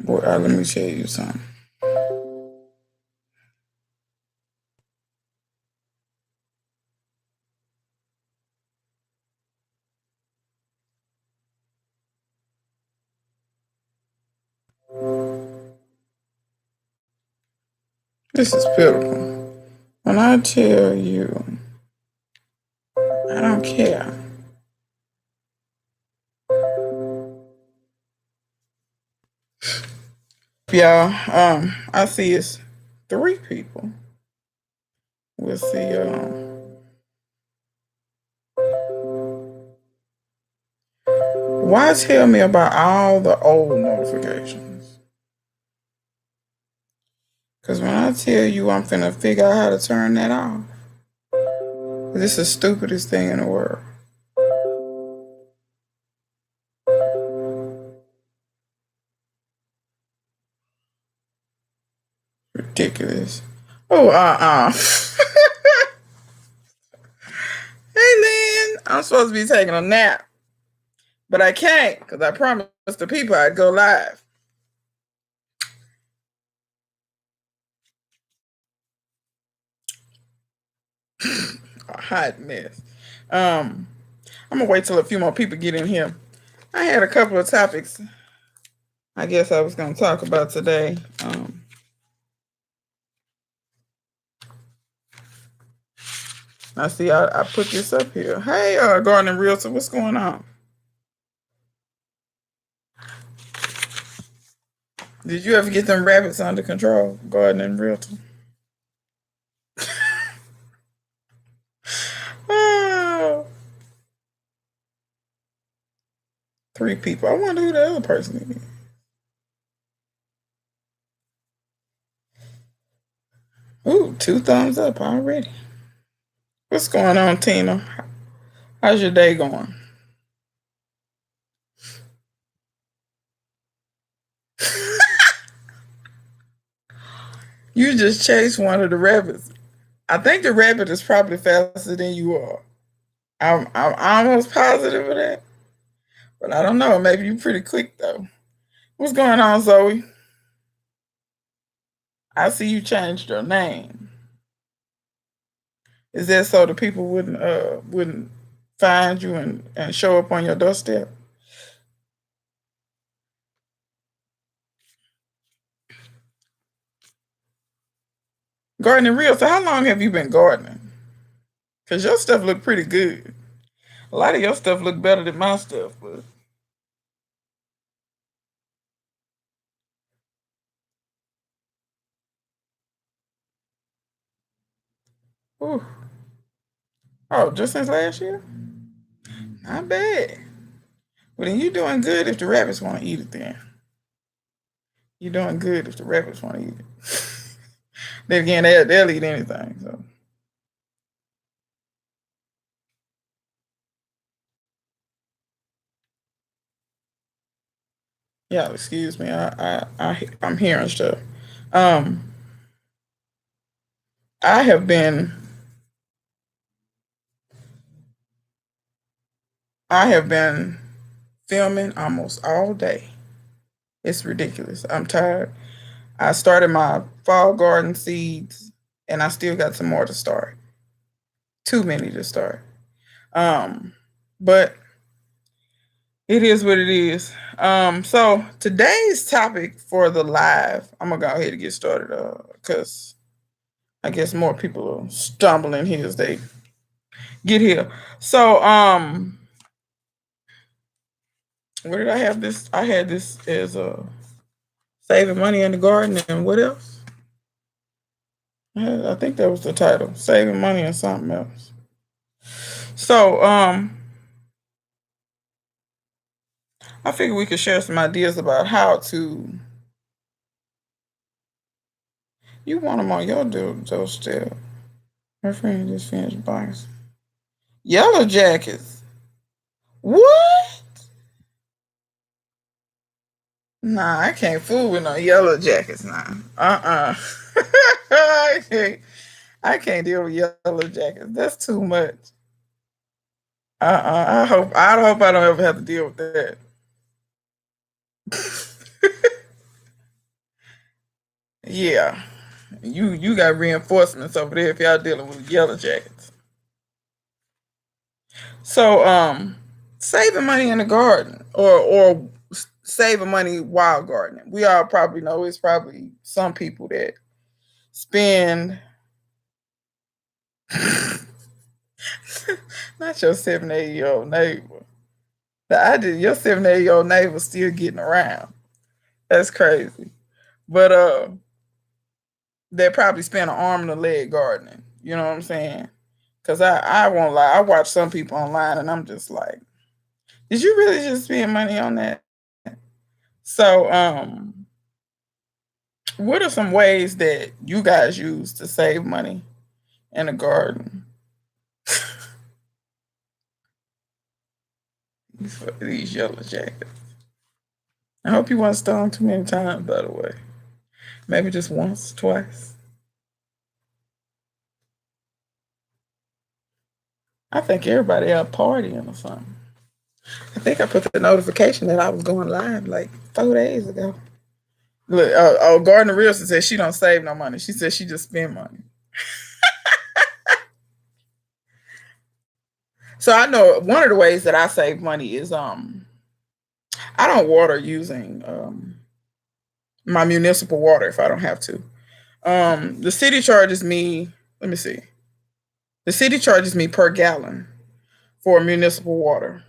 Boy, let me tell you something. This is pitiful. When I tell you, I don't care. Y'all, I see it's three people. We'll see. Why tell me about all the old notifications? Because when I tell you I'm finna figure out how to turn that off, this is the stupidest thing in the world. Ridiculous. Oh, Hey, Lynn, I'm supposed to be taking a nap, but I can't because I promised the people I'd go live. A hot mess. I'm gonna wait till a few more people get in here. I had a couple of topics I guess I was gonna talk about today. I see I put this up here. Hey, Garden Realtor, what's going on? Did you ever get them rabbits under control, Garden Realtor? Oh, three people. I wonder who the other person is. Ooh, two thumbs up already. What's going on, Tina? How's your day going? You just chased one of the rabbits. I think the rabbit is probably faster than you are. I'm almost positive of that, but I don't know. Maybe you're pretty quick though. What's going on, Zoe? I see you changed your name. Is that so the people wouldn't find you and show up on your doorstep? Gardening real. So how long have you been gardening? Cause your stuff look pretty good. A lot of your stuff look better than my stuff, but whew. Oh, just since last year? Not bad. Well then you doing good if the rabbits want to eat it then. You're doing good if the rabbits want to eat it. Then again, they'll eat anything. So yeah, excuse me. I'm hearing stuff. Um, I have been I have been filming almost all day. It's ridiculous. I'm tired. I started my fall garden seeds, and I still got some more to start. Too many to start. Um, but it is what it is. So today's topic for the live, I'm gonna go ahead and get started. Because I guess more people are stumbling here as they get here. So, where did I have this? I had this as saving money in the garden, and what else? I think that was the title, saving money and something else. So, I figured we could share some ideas about how to. You want them on your doorstep. My friend just finished buying yellow jackets. What? Nah, I can't fool with no yellow jackets now. I can't. I can't deal with yellow jackets. That's too much. I hope I don't ever have to deal with that. Yeah. You got reinforcements over there if y'all dealing with yellow jackets. So saving money in the garden or saving money while gardening. We all probably know it's probably some people that spend not your 7, 8 year old neighbor. The idea your 7, 8 year old neighbor still getting around. That's crazy. But they probably spend an arm and a leg gardening. You know what I'm saying? Cause I won't lie, I watch some people online and I'm just like, did you really just spend money on that? So what are some ways that you guys use to save money in a garden? These yellow jackets. I hope you weren't stoned too many times, by the way. Maybe just once, twice. I think everybody out partying or something. I think I put the notification that I was going live like 4 days ago. Look, Gardner Wilson said she don't save no money. She said she just spend money. So I know one of the ways that I save money is I don't water using my municipal water if I don't have to. The city charges me. Let me see. The city charges me per gallon for municipal water,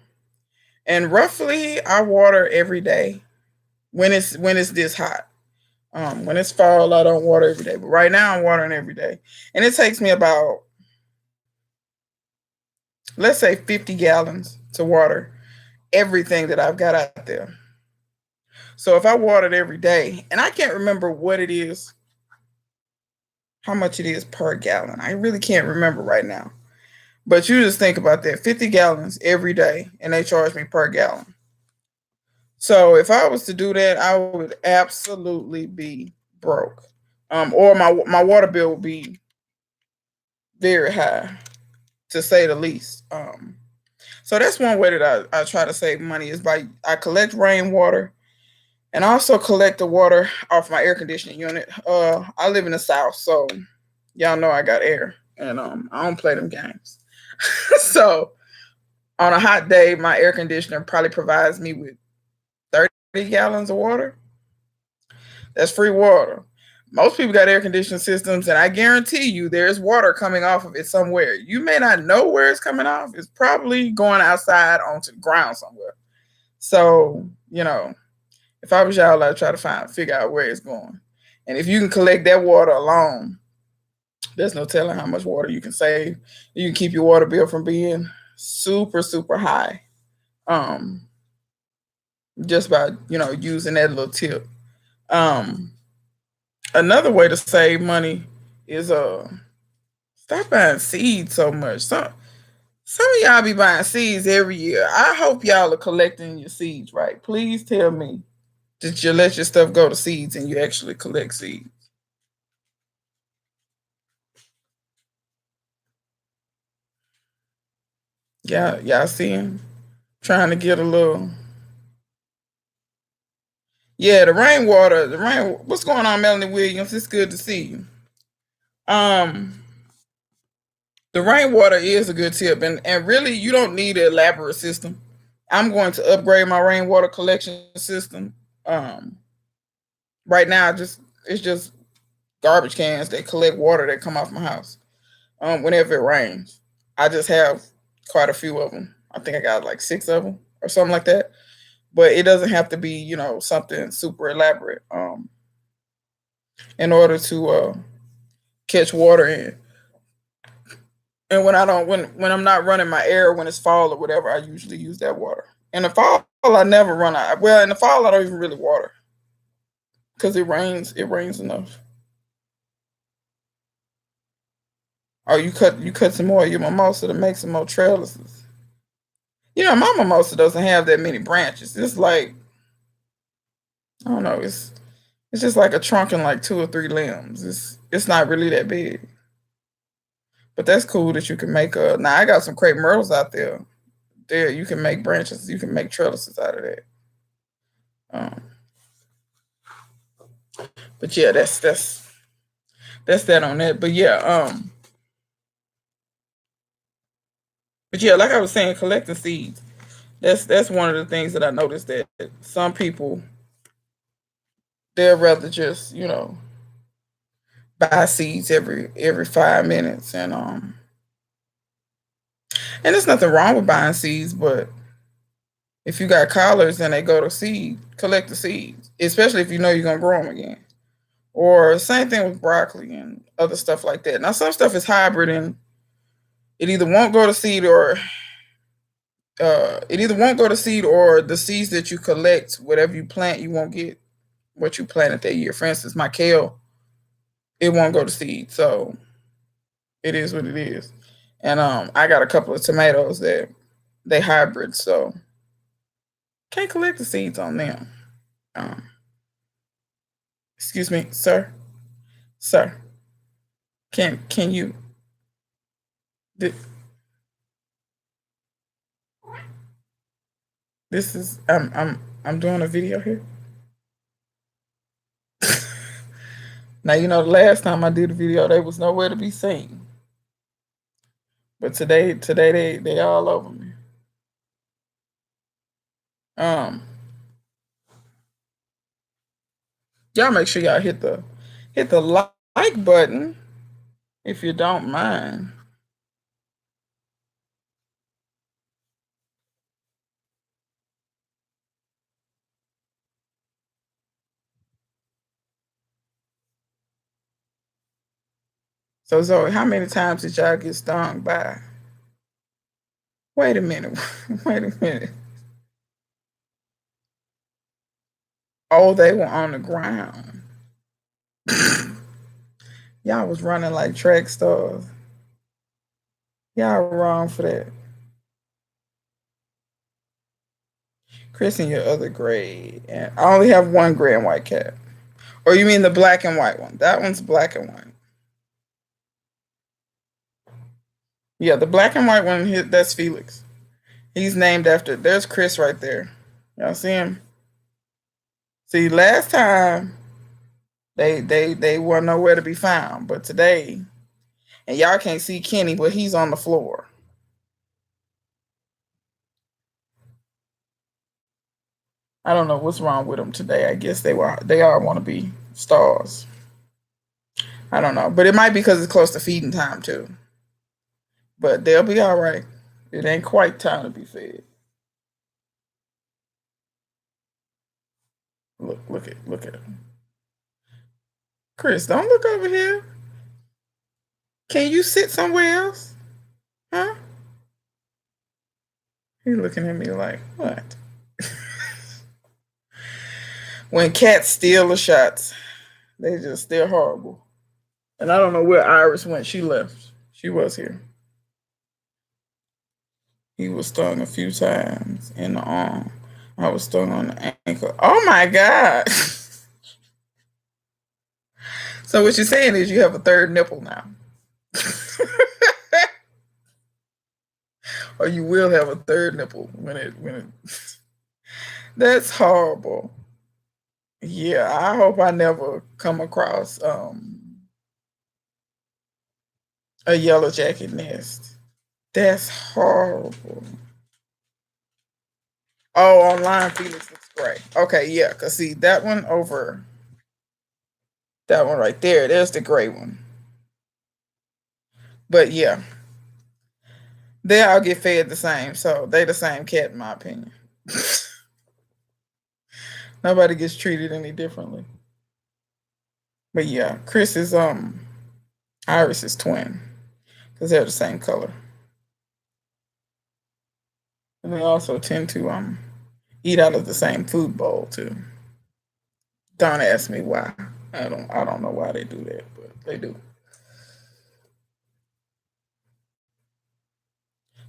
and roughly I water every day when it's this hot. When it's fall, I don't water every day, but right now I'm watering every day, and it takes me about, let's say, 50 gallons to water everything that I've got out there. So if I watered every day, and I can't remember what it is, how much it is per gallon, I really can't remember right now. But you just think about that, 50 gallons every day, and they charge me per gallon. So if I was to do that, I would absolutely be broke. Or my water bill would be very high, to say the least. So that's one way that I try to save money is by I collect rainwater and I also collect the water off my air conditioning unit. I live in the south, so y'all know I got air, and I don't play them games. So on a hot day, my air conditioner probably provides me with 30 gallons of water. That's free water. Most people got air conditioning systems, and I guarantee you there's water coming off of it somewhere. You may not know where it's coming off. It's probably going outside onto the ground somewhere. So, if I was y'all, I'd try to figure out where it's going. And if you can collect that water alone, there's no telling how much water you can save. You can keep your water bill from being super, super high. Um, just by, using that little tip. Um, Another way to save money is stop buying seeds so much. Some of y'all be buying seeds every year. I hope y'all are collecting your seeds right. Please tell me that you let your stuff go to seeds and you actually collect seeds. Y'all see him trying to get a little. Yeah, the rain. What's going on, Melanie Williams? It's good to see you. Um, the rainwater is a good tip, and really you don't need an elaborate system. I'm going to upgrade my rainwater collection system. Um, right now, it's just garbage cans that collect water that come off my house. Whenever it rains, I just have quite a few of them. I think I got like 6 of them or something like that. But it doesn't have to be, something super elaborate. In order to catch water in. And when I'm not running my air when it's fall or whatever, I usually use that water. In the fall, I never run out. Well, in the fall, I don't even really water because it rains. It rains enough. Oh, you cut some more of your mimosa to make some more trellises. My mimosa doesn't have that many branches. It's like, I don't know. It's just like a trunk and like 2 or 3 limbs. It's not really that big. But that's cool that you can make a. Now I got some crepe myrtles out there. There you can make branches. You can make trellises out of that. Um, but yeah, that's that on that. But yeah, like I was saying, collecting seeds. That's one of the things that I noticed that some people they'd rather just buy seeds every 5 minutes and there's nothing wrong with buying seeds, but if you got collars and they go to seed, collect the seeds, especially if you know you're gonna grow them again. Or same thing with broccoli and other stuff like that. Now some stuff is hybrid and it either won't go to seed or the seeds that you collect, whatever you plant, you won't get what you planted that year. For instance, my kale, it won't go to seed, so it is what it is. And I got a couple of tomatoes that they hybrid, so can't collect the seeds on them. Um, excuse me, sir, sir. Can you? th- This is I'm doing a video here. Now you know the last time I did a video, they was nowhere to be seen. But today they all over me. Um, y'all make sure y'all hit the like button if you don't mind. So Zoe, how many times did y'all get stung by? Wait a minute. Wait a minute. Oh, they were on the ground. Y'all was running like track stars. Y'all wrong for that. Chris in your other grade. And I only have one gray and white cat. Or you mean the black and white one? That one's black and white. Yeah, the black and white one, that's Felix. He's named after, there's Chris right there. Y'all see him? See, last time they weren't nowhere to be found, but today, and y'all can't see Kenny, but he's on the floor. I don't know what's wrong with them today. I guess they all want to be stars. I don't know, but it might be because it's close to feeding time too. But they'll be all right. It ain't quite time to be fed. Look at him. Chris, don't look over here. Can you sit somewhere else? Huh? He's looking at me like, what? When cats steal the shots, they're horrible. And I don't know where Iris went. She left. She was here. He was stung a few times in the arm. I was stung on the ankle. Oh my God. So what you're saying is you have a third nipple now. Or you will have a third nipple when it that's horrible. Yeah, I hope I never come across a yellow jacket nest. That's horrible. Oh, online Felix looks great. Okay, yeah, cause see that one right there, there's the gray one. But yeah, they all get fed the same, so they the same cat in my opinion. Nobody gets treated any differently. But yeah, Chris is Iris' twin because they're the same color, and they also tend to eat out of the same food bowl too. Don't ask me why. I don't know why they do that, but they do.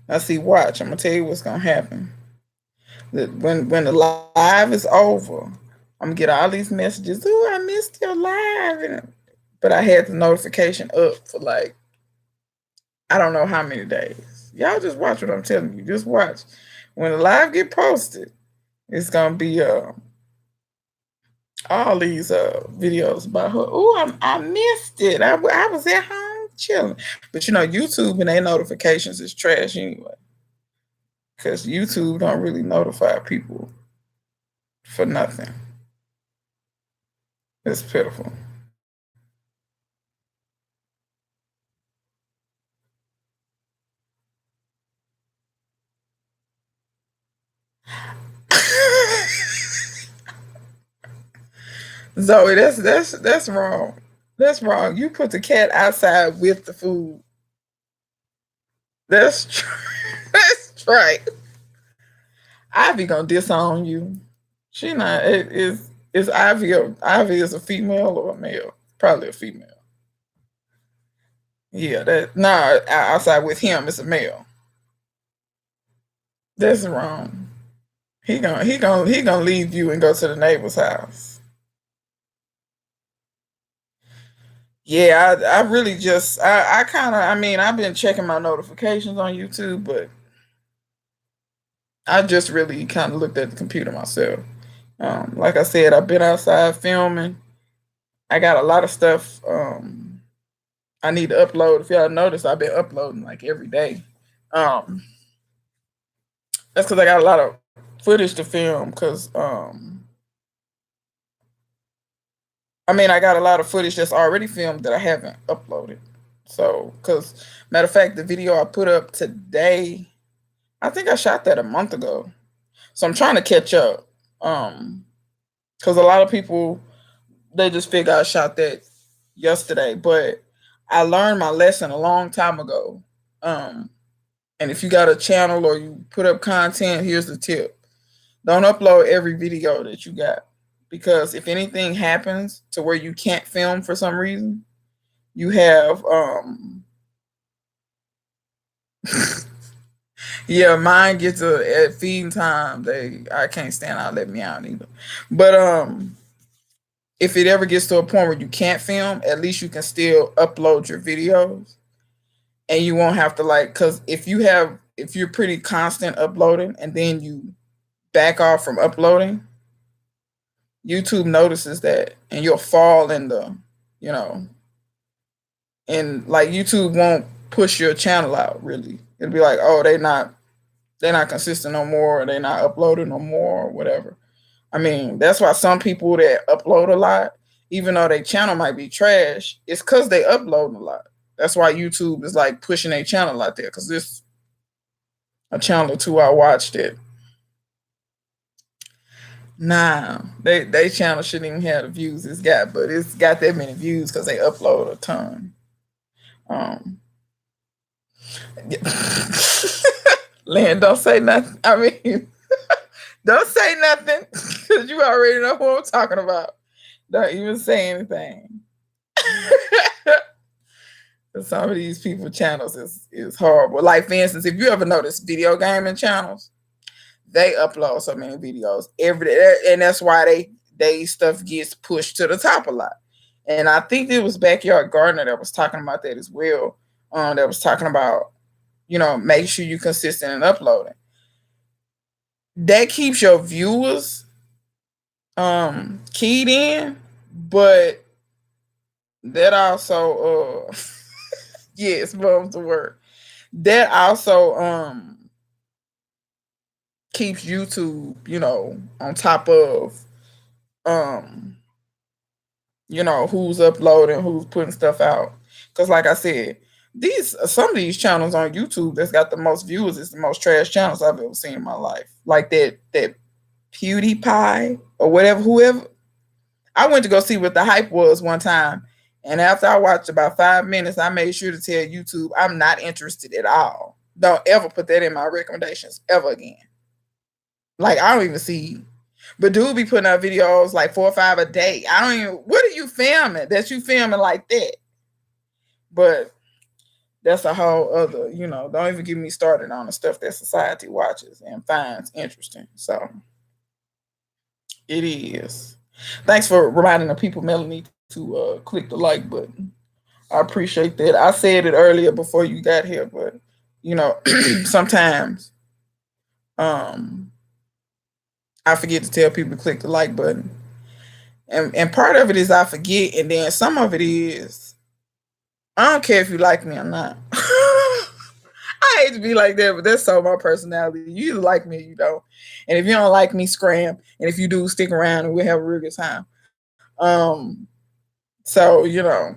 Now see, watch. I'm gonna tell you what's gonna happen. That when the live is over, I'm gonna get all these messages. Oh, I missed your live, but I had the notification up for like I don't know how many days. Y'all just watch what I'm telling you. Just watch. When the live get posted, it's gonna be all these videos about her. Oh, I missed it. I was at home chilling. But you know, YouTube and their notifications is trash anyway. Because YouTube don't really notify people for nothing. It's pitiful. Zoe, that's wrong. That's wrong. You put the cat outside with the food. That's that's right. Ivy gonna disown you. She not. Is Ivy? Ivy is a female or a male? Probably a female. Yeah, that nah. Outside with him, it's a male. That's wrong. He gonna leave you and go to the neighbor's house. Yeah, I really just I kind of I mean I've been checking my notifications on YouTube, but I just really kind of looked at the computer myself. Like I said, I've been outside filming. I got a lot of stuff I need to upload. If y'all notice, I've been uploading like every day. Um, that's because I got a lot of footage to film. Because I mean, I got a lot of footage that's already filmed that I haven't uploaded. So, because matter of fact, the video I put up today, I think I shot that a month ago. So I'm trying to catch up. Because a lot of people they just figure I shot that yesterday, but I learned my lesson a long time ago. Um, and if you got a channel or you put up content, here's the tip: don't upload every video that you got, because if anything happens to where you can't film for some reason, you have yeah, mine gets at feeding time. I can't stand out let me out either. But if it ever gets to a point where you can't film, at least you can still upload your videos and you won't have to like cuz if you're pretty constant uploading and then you back off from uploading, YouTube notices that and you'll fall in the, you know, and like YouTube won't push your channel out really. It'll be like, "Oh, they're not consistent no more, or they're not uploading no more or whatever." I mean, that's why some people that upload a lot, even though their channel might be trash, it's because they upload a lot. That's why YouTube is like pushing their channel out there. Because this a channel or two I watched it. Nah, they channel shouldn't even have the views it's got, but it's got that many views because they upload a ton. Um, yeah. Land, don't say nothing. I mean, don't say nothing because you already know who I'm talking about. Don't even say anything. Some of these people channels is horrible. Like for instance, if you ever notice video gaming channels, they upload so many videos every day, and that's why they stuff gets pushed to the top a lot. And I think it was Backyard Gardener that was talking about that as well. That was talking about make sure you're consistent in uploading. That keeps your viewers keyed in, but that also yes, mom's the word. That also keeps YouTube, on top of um, who's uploading, who's putting stuff out. Cause like I said, these some of these channels on YouTube that's got the most views is the most trash channels I've ever seen in my life. Like that PewDiePie or whatever, whoever. I went to go see what the hype was one time. And after I watched about 5 minutes, I made sure to tell YouTube I'm not interested at all. Don't ever put that in my recommendations ever again. Like I don't even see. But dude be putting out videos like 4 or 5 a day. I don't even. What are you filming? That you filming like that? But that's a whole other. Don't even get me started on the stuff that society watches and finds interesting. So it is. Thanks for reminding the people, Melanie, to click the like button. I appreciate that. I said it earlier before you got here, but you know, sometimes um I forget to tell people to click the like button. And part of it is I forget, and then some of it is I don't care if you like me or not. I hate to be like that, but that's so my personality. You either like me or you don't. And if you don't like me, scram. And if you do, stick around and we'll have a real good time. So, you know,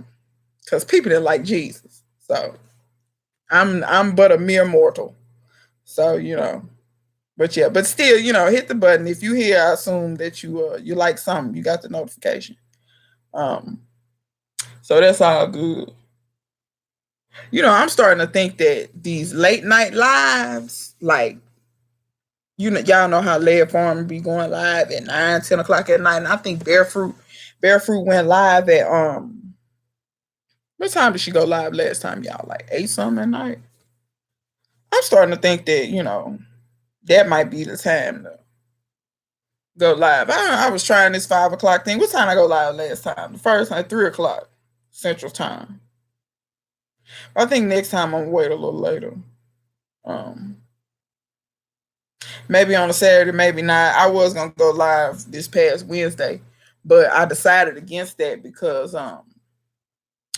because people that like Jesus. So I'm but a mere mortal. So, you know. But yeah, but still, you know, hit the button. If you hear, I assume that you like something, you got the notification. Um, so that's all good. You know, I'm starting to think that these late night lives, like you know, y'all know how Laird Farm be going live at 9, 10 o'clock at night. And I think Bearfruit went live at what time did she go live last time, y'all? Like 8 something at night. I'm starting to think that, you know, that might be the time to go live. I was trying this 5 o'clock thing. What time I go live last time? The first time, 3 o'clock Central Time. I think next time I'm gonna wait a little later. Um, Maybe on a Saturday, maybe not. I was gonna go live this past Wednesday, but I decided against that because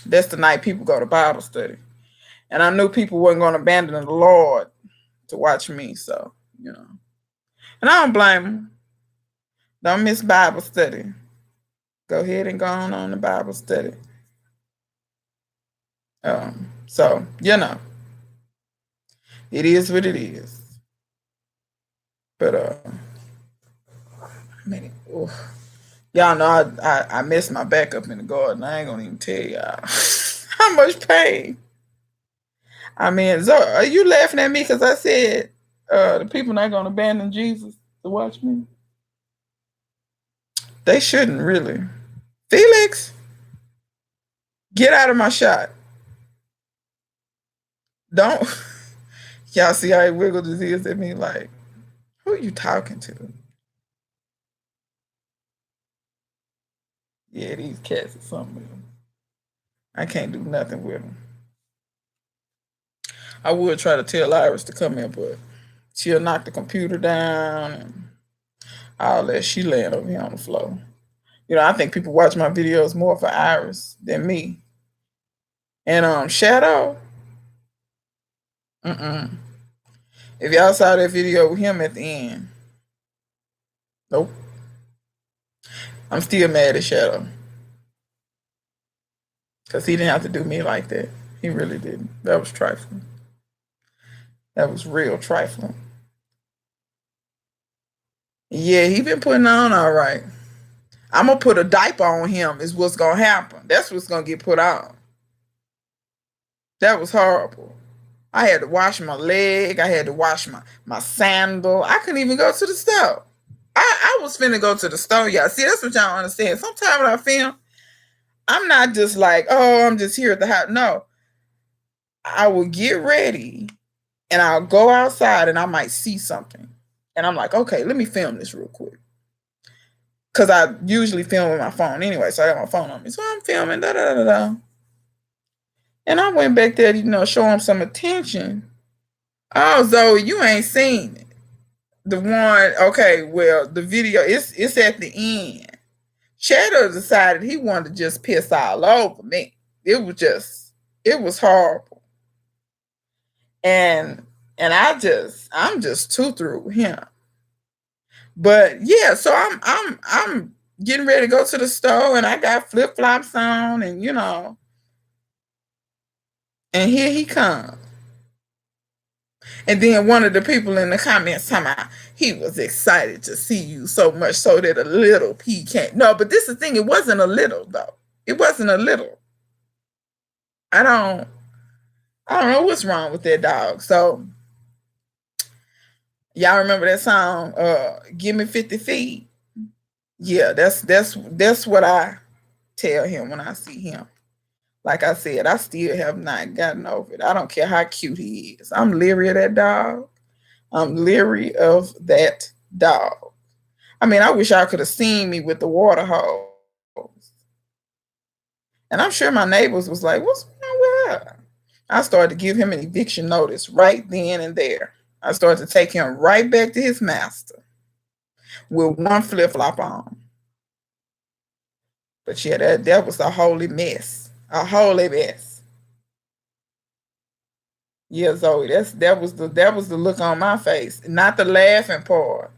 that's the night people go to Bible study, and I knew people weren't gonna abandon the Lord to watch me. So you know, and I don't blame them. Don't miss Bible study. Go ahead and go on the Bible study. So you know, it is what it is. But man, y'all know I messed my back up in the garden. I ain't gonna even tell y'all how much pain. I mean, so are you laughing at me because I said the people not gonna abandon Jesus to watch me? They shouldn't really. Felix, get out of my shot. Don't y'all see how he wiggled his ears at me like, who are you talking to? Yeah, these cats are something. I can't do nothing with them. I would try to tell Iris to come here, but she'll knock the computer down and all that. She laying over here on the floor. You know, I think people watch my videos more for Iris than me. And Shadow, mm-mm. If y'all saw that video with him at the end, nope. I'm still mad at Shadow because he didn't have to do me like that. He really didn't. That was trifling. That was real trifling. Yeah, he been putting on all right. I'm gonna put a diaper on him. Is what's gonna happen. That's what's gonna get put on. That was horrible. I had to wash my leg. I had to wash my sandal. I couldn't even go to the store. I was finna go to the store, y'all. See, that's what y'all understand. Sometimes when I film, I'm not just like, oh, I'm just here at the house. No, I will get ready and I'll go outside and I might see something. And I'm like, okay, let me film this real quick. Because I usually film with my phone anyway. So I got my phone on me. So I'm filming, da da da da. And I went back there to, show him some attention. Oh, Zoe, you ain't seen it. The one, okay, well, the video, it's at the end. Shadow decided he wanted to just piss all over me. It was horrible. And I'm just too through with him. But yeah, so I'm getting ready to go to the store and I got flip flops on and and here he comes. And then one of the people in the comments talking about he was excited to see you so much so that a little pea can't. No, but this is the thing, it wasn't a little though. It wasn't a little. I don't know what's wrong with that dog. So y'all remember that song, Give Me 50 Feet? Yeah, that's what I tell him when I see him. Like I said, I still have not gotten over it. I don't care how cute he is. I'm leery of that dog. I'm leery of that dog. I mean, I wish I could have seen me with the water hose. And I'm sure my neighbors was like, what's wrong with her? I started to give him an eviction notice right then and there. I started to take him right back to his master with one flip flop on. But yeah, that was a holy mess. A holy mess. Yeah, Zoe, that was the look on my face. Not the laughing part.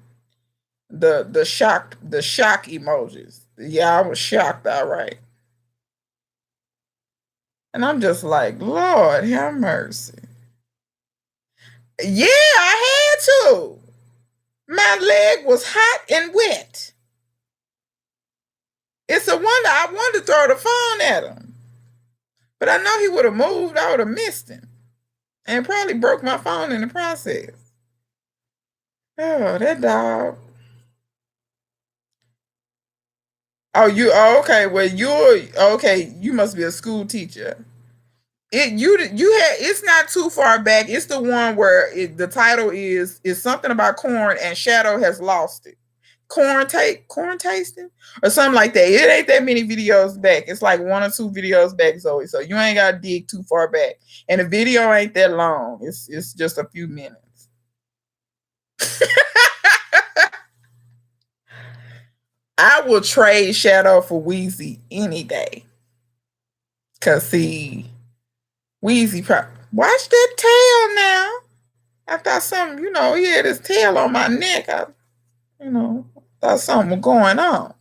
The shock emojis. Yeah, I was shocked, all right. And I'm just like, Lord, have mercy. Yeah, I had to. My leg was hot and wet. It's a wonder I wanted to throw the phone at him. But I know he would have moved, I would have missed him. And probably broke my phone in the process. Oh, that dog. Okay. Well, you're okay. You must be a school teacher. It's not too far back. It's the one where the title is something about corn and Shadow has lost it. Corn tasting or something like that. It ain't that many videos back. It's like one or two videos back, Zoe. So you ain't gotta dig too far back. And the video ain't that long. It's just a few minutes. I will trade Shadow for Wheezy any day. Cause see, Wheezy watch that tail now. I thought something, he had his tail on my neck. You know, thought something was going on.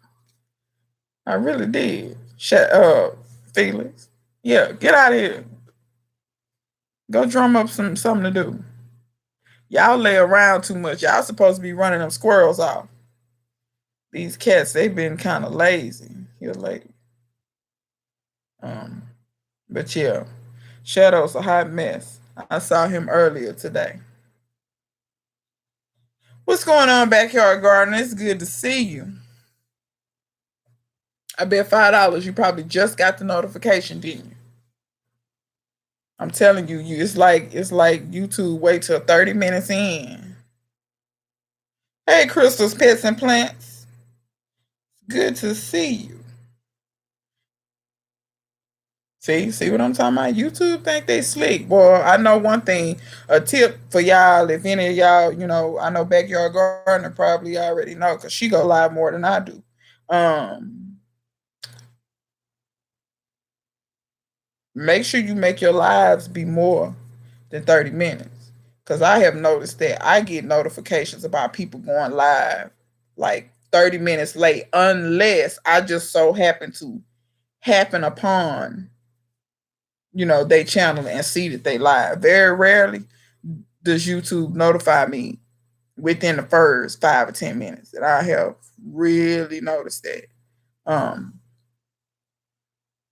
I really did. Shut up, Felix. Yeah, get out of here. Go drum up something to do. Y'all lay around too much. Y'all supposed to be running them squirrels off. These cats, they've been kind of lazy here lately. Um, but yeah, Shadow's a hot mess. I saw him earlier today. What's going on, Backyard Garden? It's good to see you. I bet $5 you probably just got the notification, didn't you? I'm telling you, it's like YouTube wait till 30 minutes in. Hey, Crystal's Pets and Plants. Good to see you. See what I'm talking about? YouTube think they slick. Well, I know one thing. A tip for y'all, if any of y'all, I know Backyard Gardener probably already know because she go live more than I do. Make sure you make your lives be more than 30 minutes. Because I have noticed that I get notifications about people going live like 30 minutes late, unless I just so happen upon, they channel and see that they live. Very rarely does YouTube notify me within the first 5 or 10 minutes. And I have really noticed that.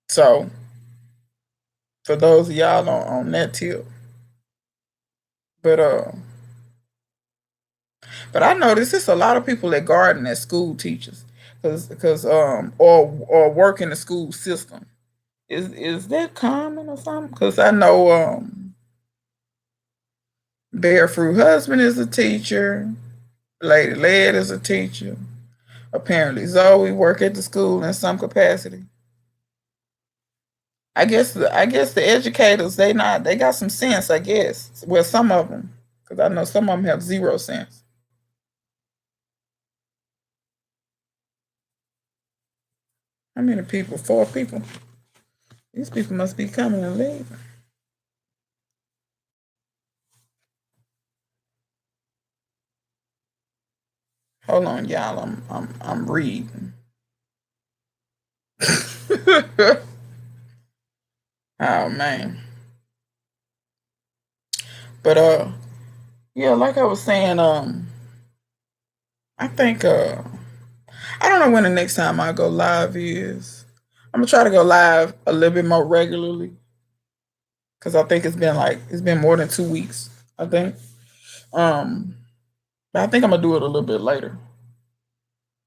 So for those of y'all on that tip. But but I noticed it's a lot of people that garden as school teachers, or work in the school system. Is that common or something? Because I know Bear Fruit husband is a teacher, Lady Led is a teacher. Apparently Zoe work at the school in some capacity. I guess the educators they got some sense. I guess well some of them because I know some of them have zero sense. How many people? 4 people. These people must be coming and leaving. Hold on, y'all. I'm reading. Oh man. But yeah, like I was saying, I think I don't know when the next time I go live is. I'm gonna try to go live a little bit more regularly because I think it's been more than 2 weeks. I think. Um, but I think I'm gonna do it a little bit later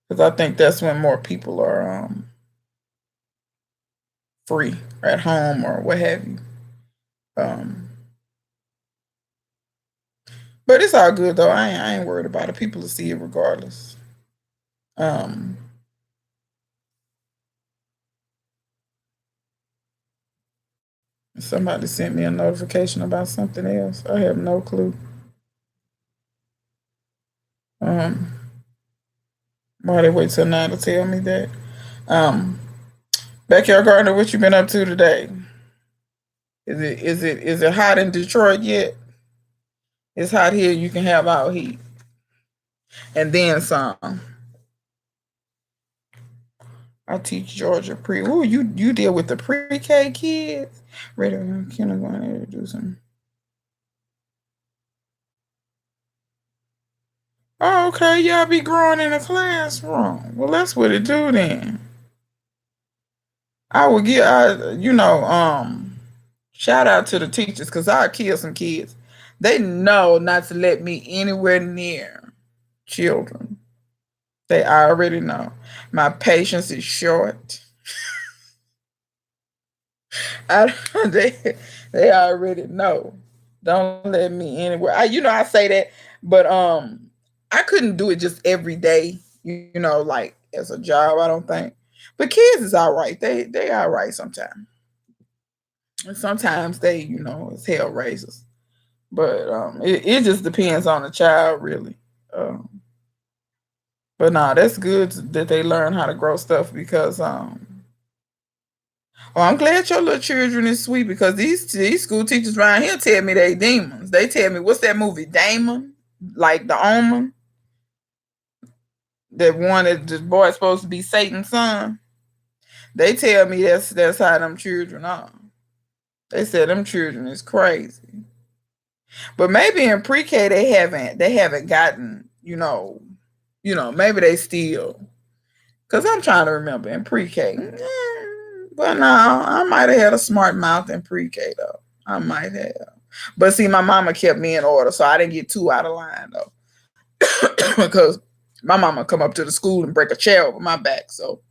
because I think that's when more people are free or at home or what have you. Um, but it's all good though. I ain't worried about it. People will see it regardless. Um, Somebody sent me a notification about something else. I have no clue. Um, why they wait till now to tell me that? Um, Backyard Gardener, what you been up to today? Is it hot in Detroit yet? It's hot here. You can have out heat and then some. I teach Georgia pre. Ooh, you deal with the pre-K kids. Ready kindergarten to do some. Oh, okay. Y'all be growing in the classroom. Well, that's what it do then. I would give, shout out to the teachers because I kill some kids. They know not to let me anywhere near children. They already know. My patience is short. I, they already know. Don't let me anywhere. I say that, but I couldn't do it just every day. Like as a job. I don't think. But kids is all right. They all right sometimes. And sometimes they, it's hell raisers. But it just depends on the child, really. But nah, that's good that they learn how to grow stuff because oh, I'm glad your little children is sweet because these school teachers around here tell me they demons. They tell me what's that movie, Damon, like the Omen, that one that the boy supposed to be Satan's son. They tell me that's how them children are. They said them children is crazy. But maybe in pre-K they haven't gotten, maybe they still because I'm trying to remember in pre-K. But no, I might have had a smart mouth in pre-K though. I might have. But see, my mama kept me in order, so I didn't get too out of line though. Because my mama come up to the school and break a chair over my back. So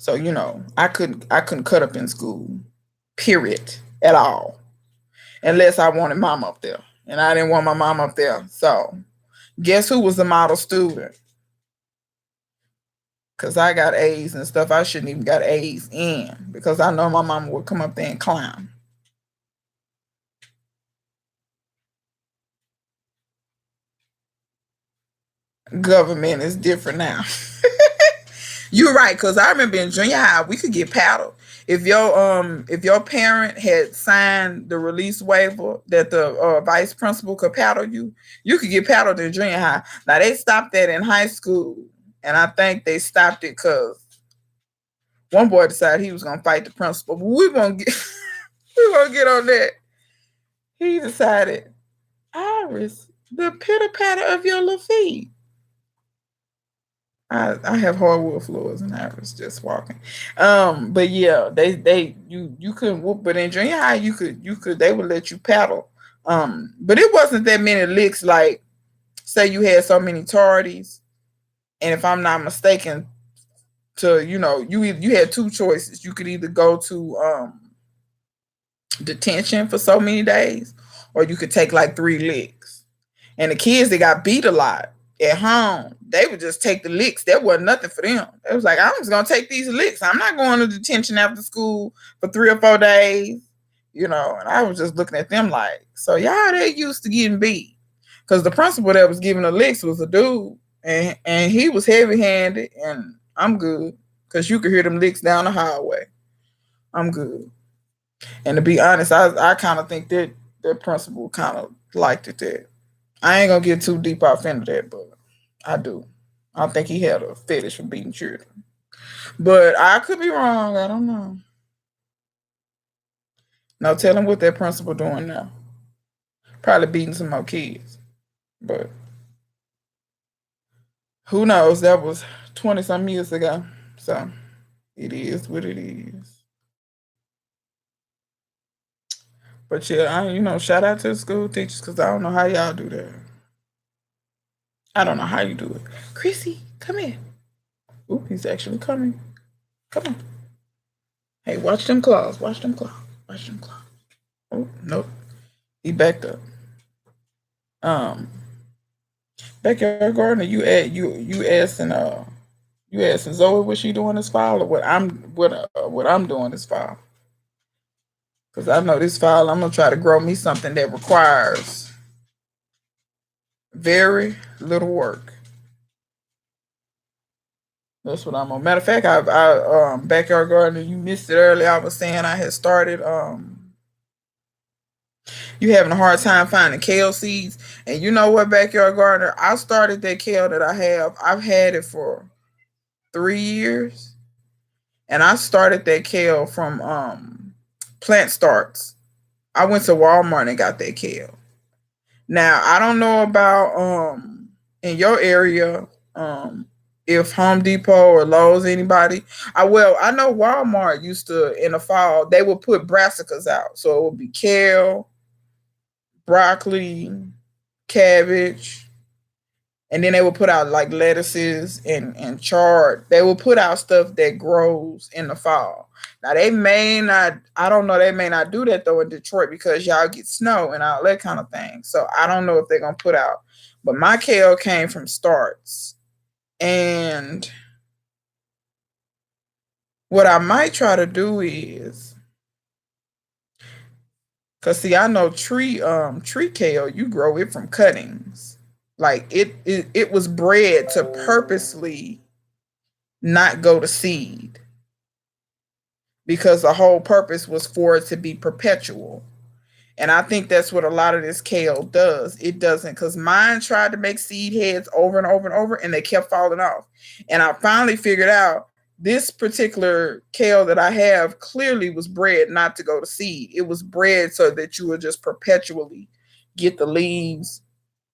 I couldn't cut up in school. Period. At all. Unless I wanted mom up there. And I didn't want my mom up there. So guess who was the model student? Because I got A's and stuff I shouldn't even got A's in. Because I know my mama would come up there and clown. Government is different now. You're right, because I remember in junior high we could get paddled. If your parent had signed the release waiver that the vice principal could paddle you, you could get paddled in junior high. Now they stopped that in high school, and I think they stopped it because one boy decided he was gonna fight the principal. But we won't get we won't get on that. He decided, Iris, the pitter patter of your little feet. I have hardwood floors and I was just walking. But yeah, you couldn't whoop, but in junior high you could they would let you paddle. But it wasn't that many licks. Like say you had so many tardies, and if I'm not mistaken, you had two choices. You could either go to detention for so many days, or you could take like 3 licks. And the kids that got beat a lot at home, they would just take the licks. That wasn't nothing for them. It was like, I'm just gonna take these licks. I'm not going to detention after school for 3 or 4 days. And I was just looking at them like, so y'all they used to getting beat. Because the principal that was giving the licks was a dude, and he was heavy handed, and I'm good. Because you could hear them licks down the highway. I'm good. And to be honest, I kind of think that the principal kind of liked it that I ain't gonna get too deep off into that, but I do. I think he had a fetish for beating children. But I could be wrong. I don't know. No telling what that principal doing now. Probably beating some more kids. But who knows? That was 20 some years ago. So it is what it is. But yeah, shout out to the school teachers because I don't know how y'all do that. I don't know how you do it. Chrissy, come here. Oop, he's actually coming. Come on. Hey, watch them claws. Watch them claws. Watch them claws. Oh, nope. He backed up. Um, Backyard Gardener, you asking Zoe what she doing this fall or what I'm doing this fall. Because I know this fall I'm gonna try to grow me something that requires very little work. That's what I'm on. Matter of fact, I backyard gardening. You missed it earlier. I was saying I had started. You having a hard time finding kale seeds, and you know what, backyard gardener? I started that kale that I have. I've had it for 3 years, and I started that kale from Plant Starts. I went to Walmart and got that kale. Now I don't know about in your area if Home Depot or Lowe's anybody. I know Walmart used to in the fall they would put brassicas out, so it would be kale, broccoli, cabbage, and then they would put out like lettuces and chard. They will put out stuff that grows in the fall. Now they may not, I don't know, they may not do that though in Detroit because y'all get snow and all that kind of thing. So I don't know if they're gonna put out. But my kale came from Starts. And what I might try to do is, cause see, I know tree kale, you grow it from cuttings. Like it was bred to purposely not go to seed because the whole purpose was for it to be perpetual. And I think that's what a lot of this kale does. It doesn't, because mine tried to make seed heads over and over and over, and they kept falling off. And I finally figured out this particular kale that I have clearly was bred not to go to seed. It was bred so that you would just perpetually get the leaves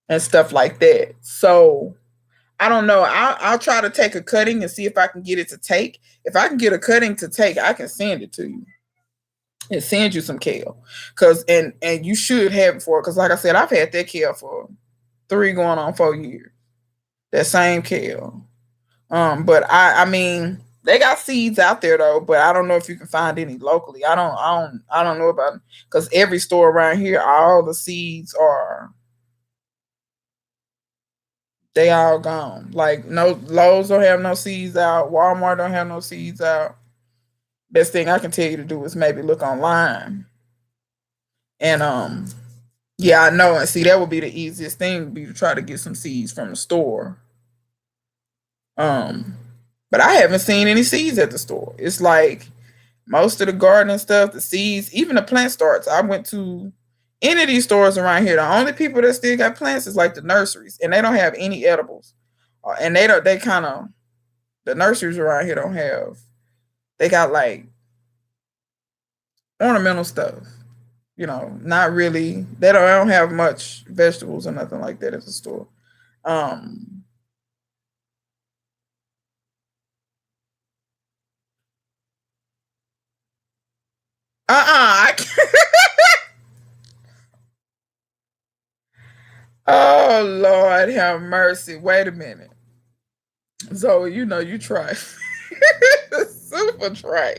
and stuff like that. So I don't know. I'll try to take a cutting and see if I can get it to take. If I can get a cutting to take, I can send it to you and send you some kale. Cause and you should have it for it. Cause like I said, I've had that kale for 3 going on 4 years. That same kale. But I mean they got seeds out there though, but I don't know if you can find any locally. I don't know about it. Cause every store around here, all the seeds are they all gone. Like no Lowe's don't have no seeds out. Walmart don't have no seeds out. Best thing I can tell you to do is maybe look online. And yeah, I know. And see, that would be the easiest thing would be to try to get some seeds from the store. Um, but I haven't seen any seeds at the store. It's like most of the gardening stuff, the seeds, even the plant starts. I went to any of these stores around here. The only people that still got plants is like the nurseries, and they don't have any edibles. And they don't. They kind of the nurseries around here don't have. They got like ornamental stuff. Not really. They don't have much vegetables or nothing like that at the store. Um, I can't. Oh Lord, have mercy. Wait a minute. So you try. Super try.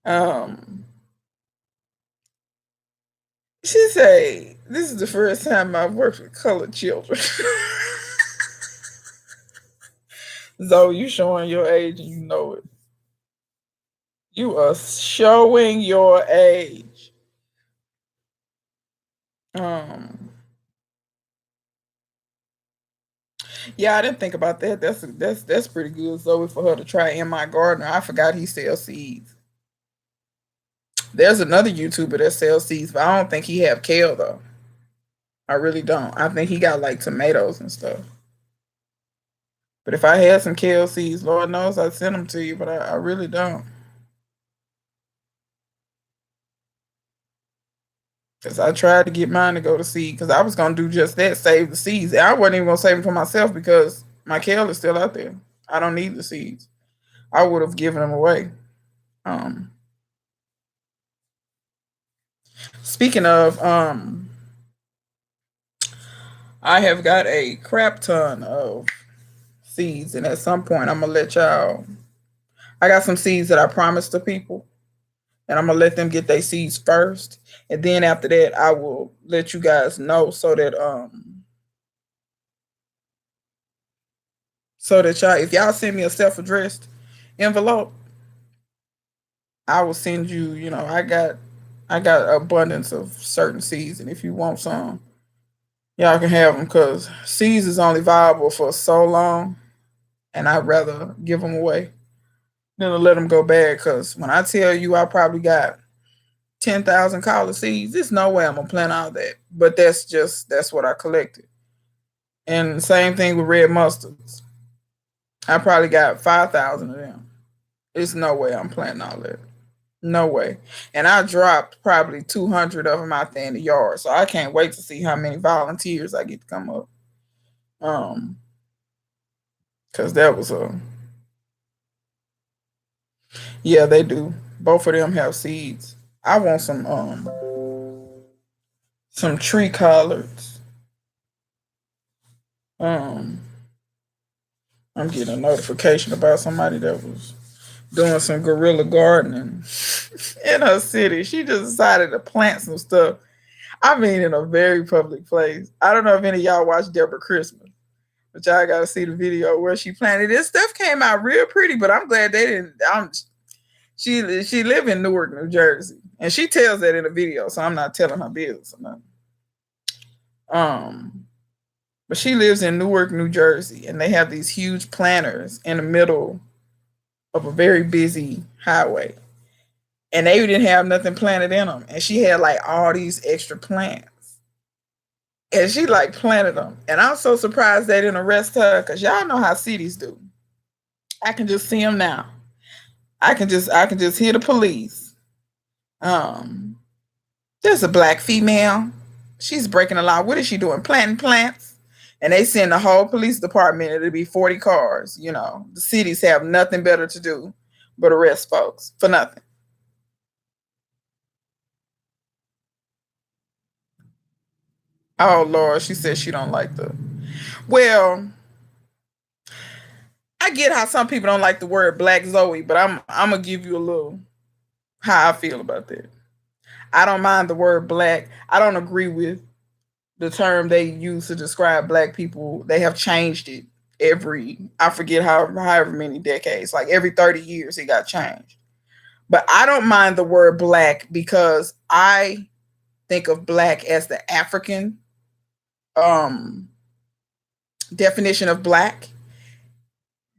Um, she say this is the first time I've worked with colored children. So you showing your age and you know it. You are showing your age. Um, yeah, I didn't think about that. That's pretty good, Zoe, for her to try in my gardener. I forgot he sells seeds. There's another YouTuber that sells seeds, but I don't think he have kale though. I really don't. I think he got like tomatoes and stuff. But if I had some kale seeds, Lord knows I'd send them to you. But I really don't, because I tried to get mine to go to seed because I was gonna do just that, save the seeds. I wasn't even gonna save them for myself because my kale is still out there. I don't need the seeds. I would have given them away. Um, Speaking of, I have got a crap ton of seeds, and at some point, I'm gonna let y'all. I got some seeds that I promised to people, and I'm gonna let them get their seeds first, and then after that, I will let you guys know so that y'all, if y'all send me a self addressed envelope, I will send you, I got abundance of certain seeds, and if you want some, y'all can have them because seeds is only viable for so long, and I'd rather give them away than to let them go bad. Because when I tell you, I probably got 10,000 collard seeds. There's no way I'm gonna plant all that, but that's what I collected. And same thing with red mustards. I probably got 5,000 of them. There's no way I'm planting all that. No way. And I dropped probably 200 of them out there in the yard. So I can't wait to see how many volunteers I get to come up. Um, cause that was a yeah, they do. Both of them have seeds. I want some tree collards. Um, I'm getting a notification about somebody that was doing some guerrilla gardening in her city. She just decided to plant some stuff. I mean, in a very public place. I don't know if any of y'all watched Deborah Christmas, but y'all got to see the video where she planted. This stuff came out real pretty, but I'm glad they didn't. She live in Newark, New Jersey, and she tells that in the video, so I'm not telling her business or nothing. Um, but she lives in Newark, New Jersey, and they have these huge planters in the middle of a very busy highway, and they didn't have nothing planted in them, and she had like all these extra plants, and she like planted them, and I'm so surprised they didn't arrest her because y'all know how cities do. I can just see them now. I can just hear the police. Um, there's a black female. She's breaking the law. What is she doing? Planting plants. And they send the whole police department. It'll be 40 cars. The cities have nothing better to do but arrest folks for nothing. Oh Lord, she says she don't like the. Well, I get how some people don't like the word Black Zoe, but I'm gonna give you a little how I feel about that. I don't mind the word black. I don't agree with the term they use to describe black people. They have changed it every I forget however many decades. Like every 30 years it got changed. But I don't mind the word black because I think of black as the African um definition of black.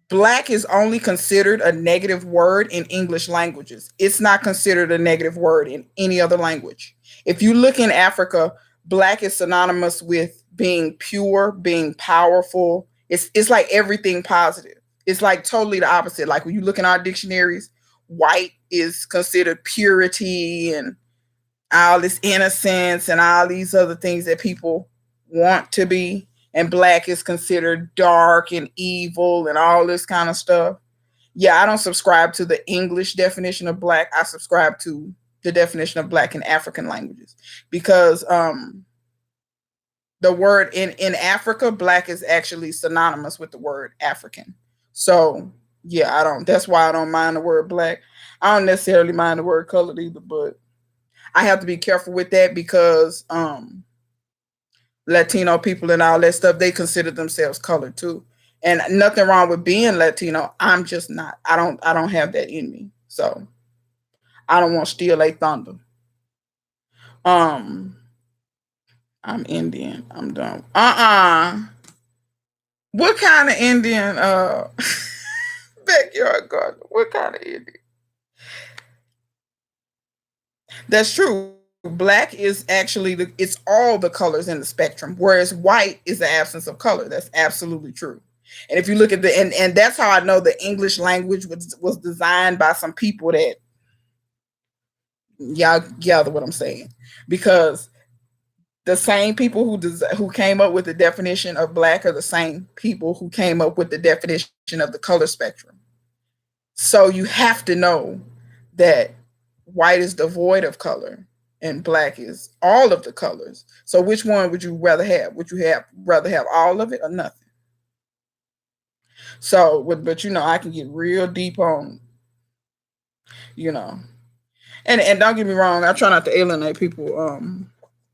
Black is only considered a negative word in English languages. It's not considered a negative word in any other language. If you look in Africa, black is synonymous with being pure, being powerful. It's like everything positive. It's like totally the opposite. Like when you look in our dictionaries, white is considered purity and all this innocence and all these other things that people want to be, and black is considered dark and evil and all this kind of stuff. Yeah, I don't subscribe to the English definition of black. I subscribe to the definition of black in African languages because the word in Africa, black is actually synonymous with the word African. So yeah, I don't. That's why I don't mind the word black. I don't necessarily mind the word colored either, but I have to be careful with that because Latino people and all that stuff, they consider themselves colored too. And nothing wrong with being Latino. I'm just not. I don't have that in me. So I don't want to steal a thunder. Um, I'm Indian. I'm done. What kind of Indian backyard garden? What kind of Indian? That's true. Black is actually it's all the colors in the spectrum, whereas white is the absence of color. That's absolutely true. And if you look at and that's how I know the English language was designed by some people that y'all gather what I'm saying. Because the same people who came up with the definition of black are the same people who came up with the definition of the color spectrum. So you have to know that white is devoid of color and black is all of the colors. So which one would you rather have? Would you rather have all of it or nothing? So, but I can get real deep on, you know, and don't get me wrong, I try not to alienate people.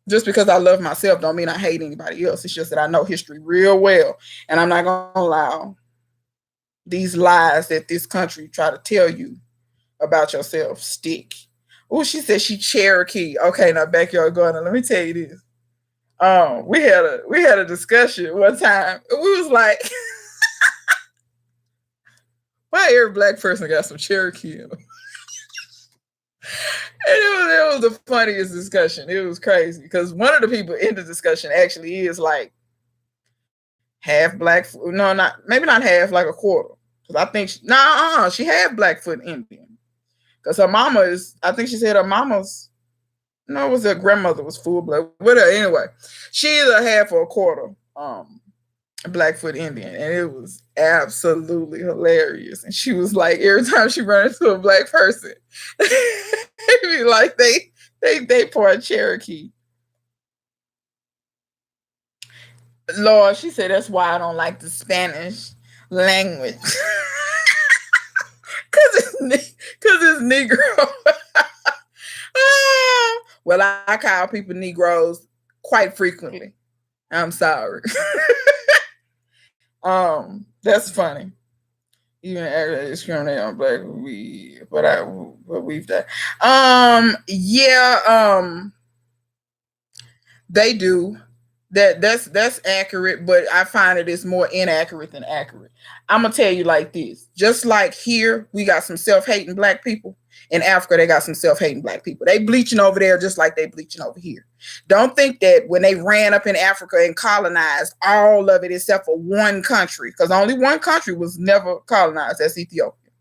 Just because I love myself don't mean I hate anybody else. It's just that I know history real well, and I'm not gonna allow these lies that this country try to tell you about yourself stick. Oh, she said she Cherokee. Okay, now backyard gardener. Let me tell you this. We had a discussion one time. We was like, why every black person got some Cherokee in them? And it was the funniest discussion. It was crazy because one of the people in the discussion actually is like half black. No, not maybe not half, like a quarter. Because I think she had Blackfoot Indian. Because her mama is, I think she said her mama's, no, it was her grandmother was full blood. Whatever. Anyway, she is a half or a quarter Blackfoot Indian, and it was absolutely hilarious. And she was like, every time she ran into a black person, it'd be like they part Cherokee. Lord, she said that's why I don't like the Spanish language. Cause it's Negro. Well, I call people Negroes quite frequently. I'm sorry. That's funny. Even after discriminate on black, we've done. They do. That's accurate, but I find it is more inaccurate than accurate. I'm gonna tell you like this: just like here, we got some self-hating black people. In Africa, they got some self-hating black people. They bleaching over there just like they bleaching over here. Don't think that when they ran up in Africa and colonized all of it except for one country, because only one country was never colonized. That's Ethiopia.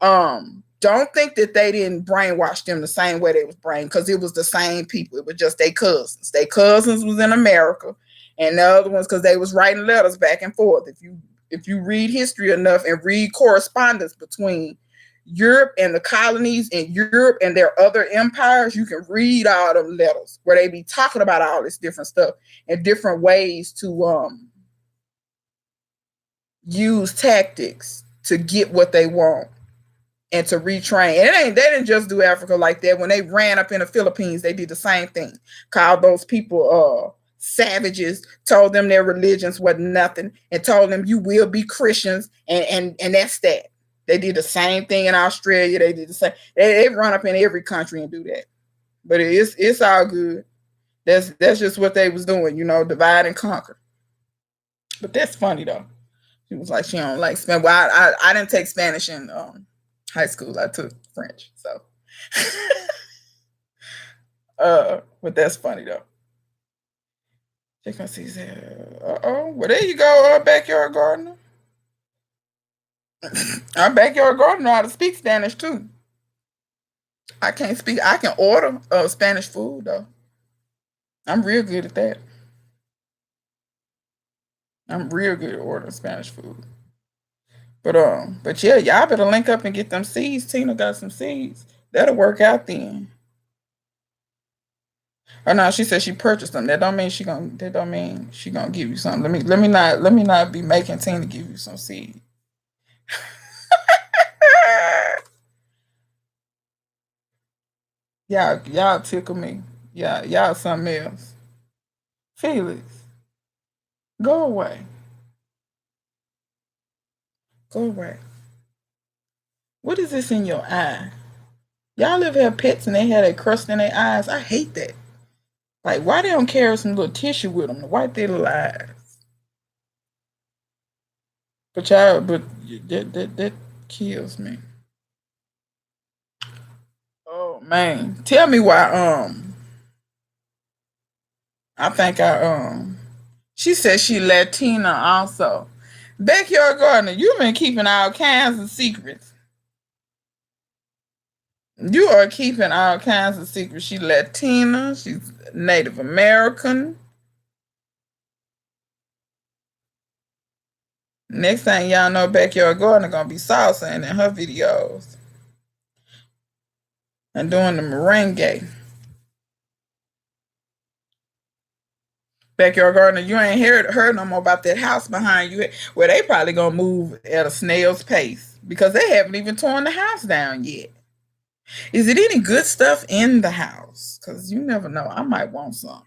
Don't think that they didn't brainwash them the same way they was brain, because it was the same people. It was just their cousins. Their cousins was in America, and the other ones because they was writing letters back and forth. If you read history enough and read correspondence between Europe and the colonies and Europe and their other empires, you can read all them letters where they be talking about all this different stuff and different ways to use tactics to get what they want and to retrain. And they didn't just do Africa like that. When they ran up in the Philippines, they did the same thing. Called those people savages, told them their religions were nothing, and told them you will be Christians, and that's that. They did the same thing in Australia. They did the same. They run up in every country and do that. But it's all good. That's just what they was doing, divide and conquer. But that's funny though. She was like, she don't like Spanish. Well, I didn't take Spanish in high school. I took French. So but that's funny though. Chicken Caesar. Well there you go, backyard gardener. Our backyard gardener know how to speak Spanish too. I can't speak. I can order Spanish food though. I'm real good at that. I'm real good at ordering Spanish food. But yeah, y'all better link up and get them seeds. Tina got some seeds. That'll work out then. Oh no, she said she purchased them. That don't mean she gonna give you something. Let me not be making Tina give you some seeds. Y'all tickle me. Y'all something else. Felix, go away. Go away. What is this in your eye? Y'all ever have pets and they had a crust in their eyes? I hate that. Like, why they don't carry some little tissue with them to wipe their little eyes? But that kills me. Oh man, tell me why. I think She said she Latina also. Backyard gardener, you've been keeping all kinds of secrets. You are keeping all kinds of secrets. She Latina. She's Native American. Next thing y'all know, backyard gardener gonna be salsa in her videos and doing the merengue. Backyard gardener, you ain't heard no more about that house behind you. Well, they probably gonna move at a snail's pace because they haven't even torn the house down yet. Is it any good stuff in the house? Because you never know. I might want some.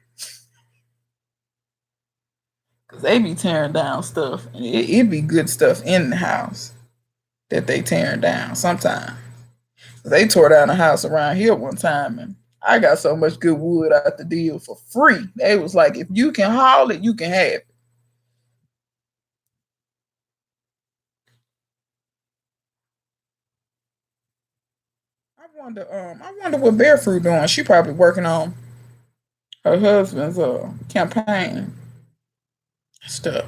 Because they be tearing down stuff. And it be good stuff in the house that they tearing down sometimes. They tore down a house around here one time, and I got so much good wood out the deal for free. They was like, if you can haul it, you can have it. I wonder what Bearfruit doing. She probably working on her husband's campaign stuff.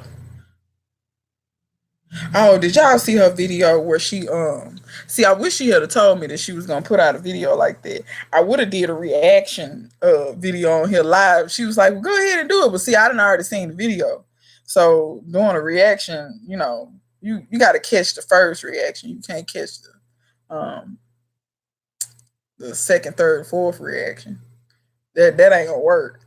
Oh, did y'all see her video where she see I wish she had have told me that she was gonna put out a video like that. I would have did a reaction video on here live. She was like, well, go ahead and do it. But see, I didn't already seen the video. So doing a reaction, you gotta catch the first reaction. You can't catch the second, third, fourth reaction. That ain't gonna work.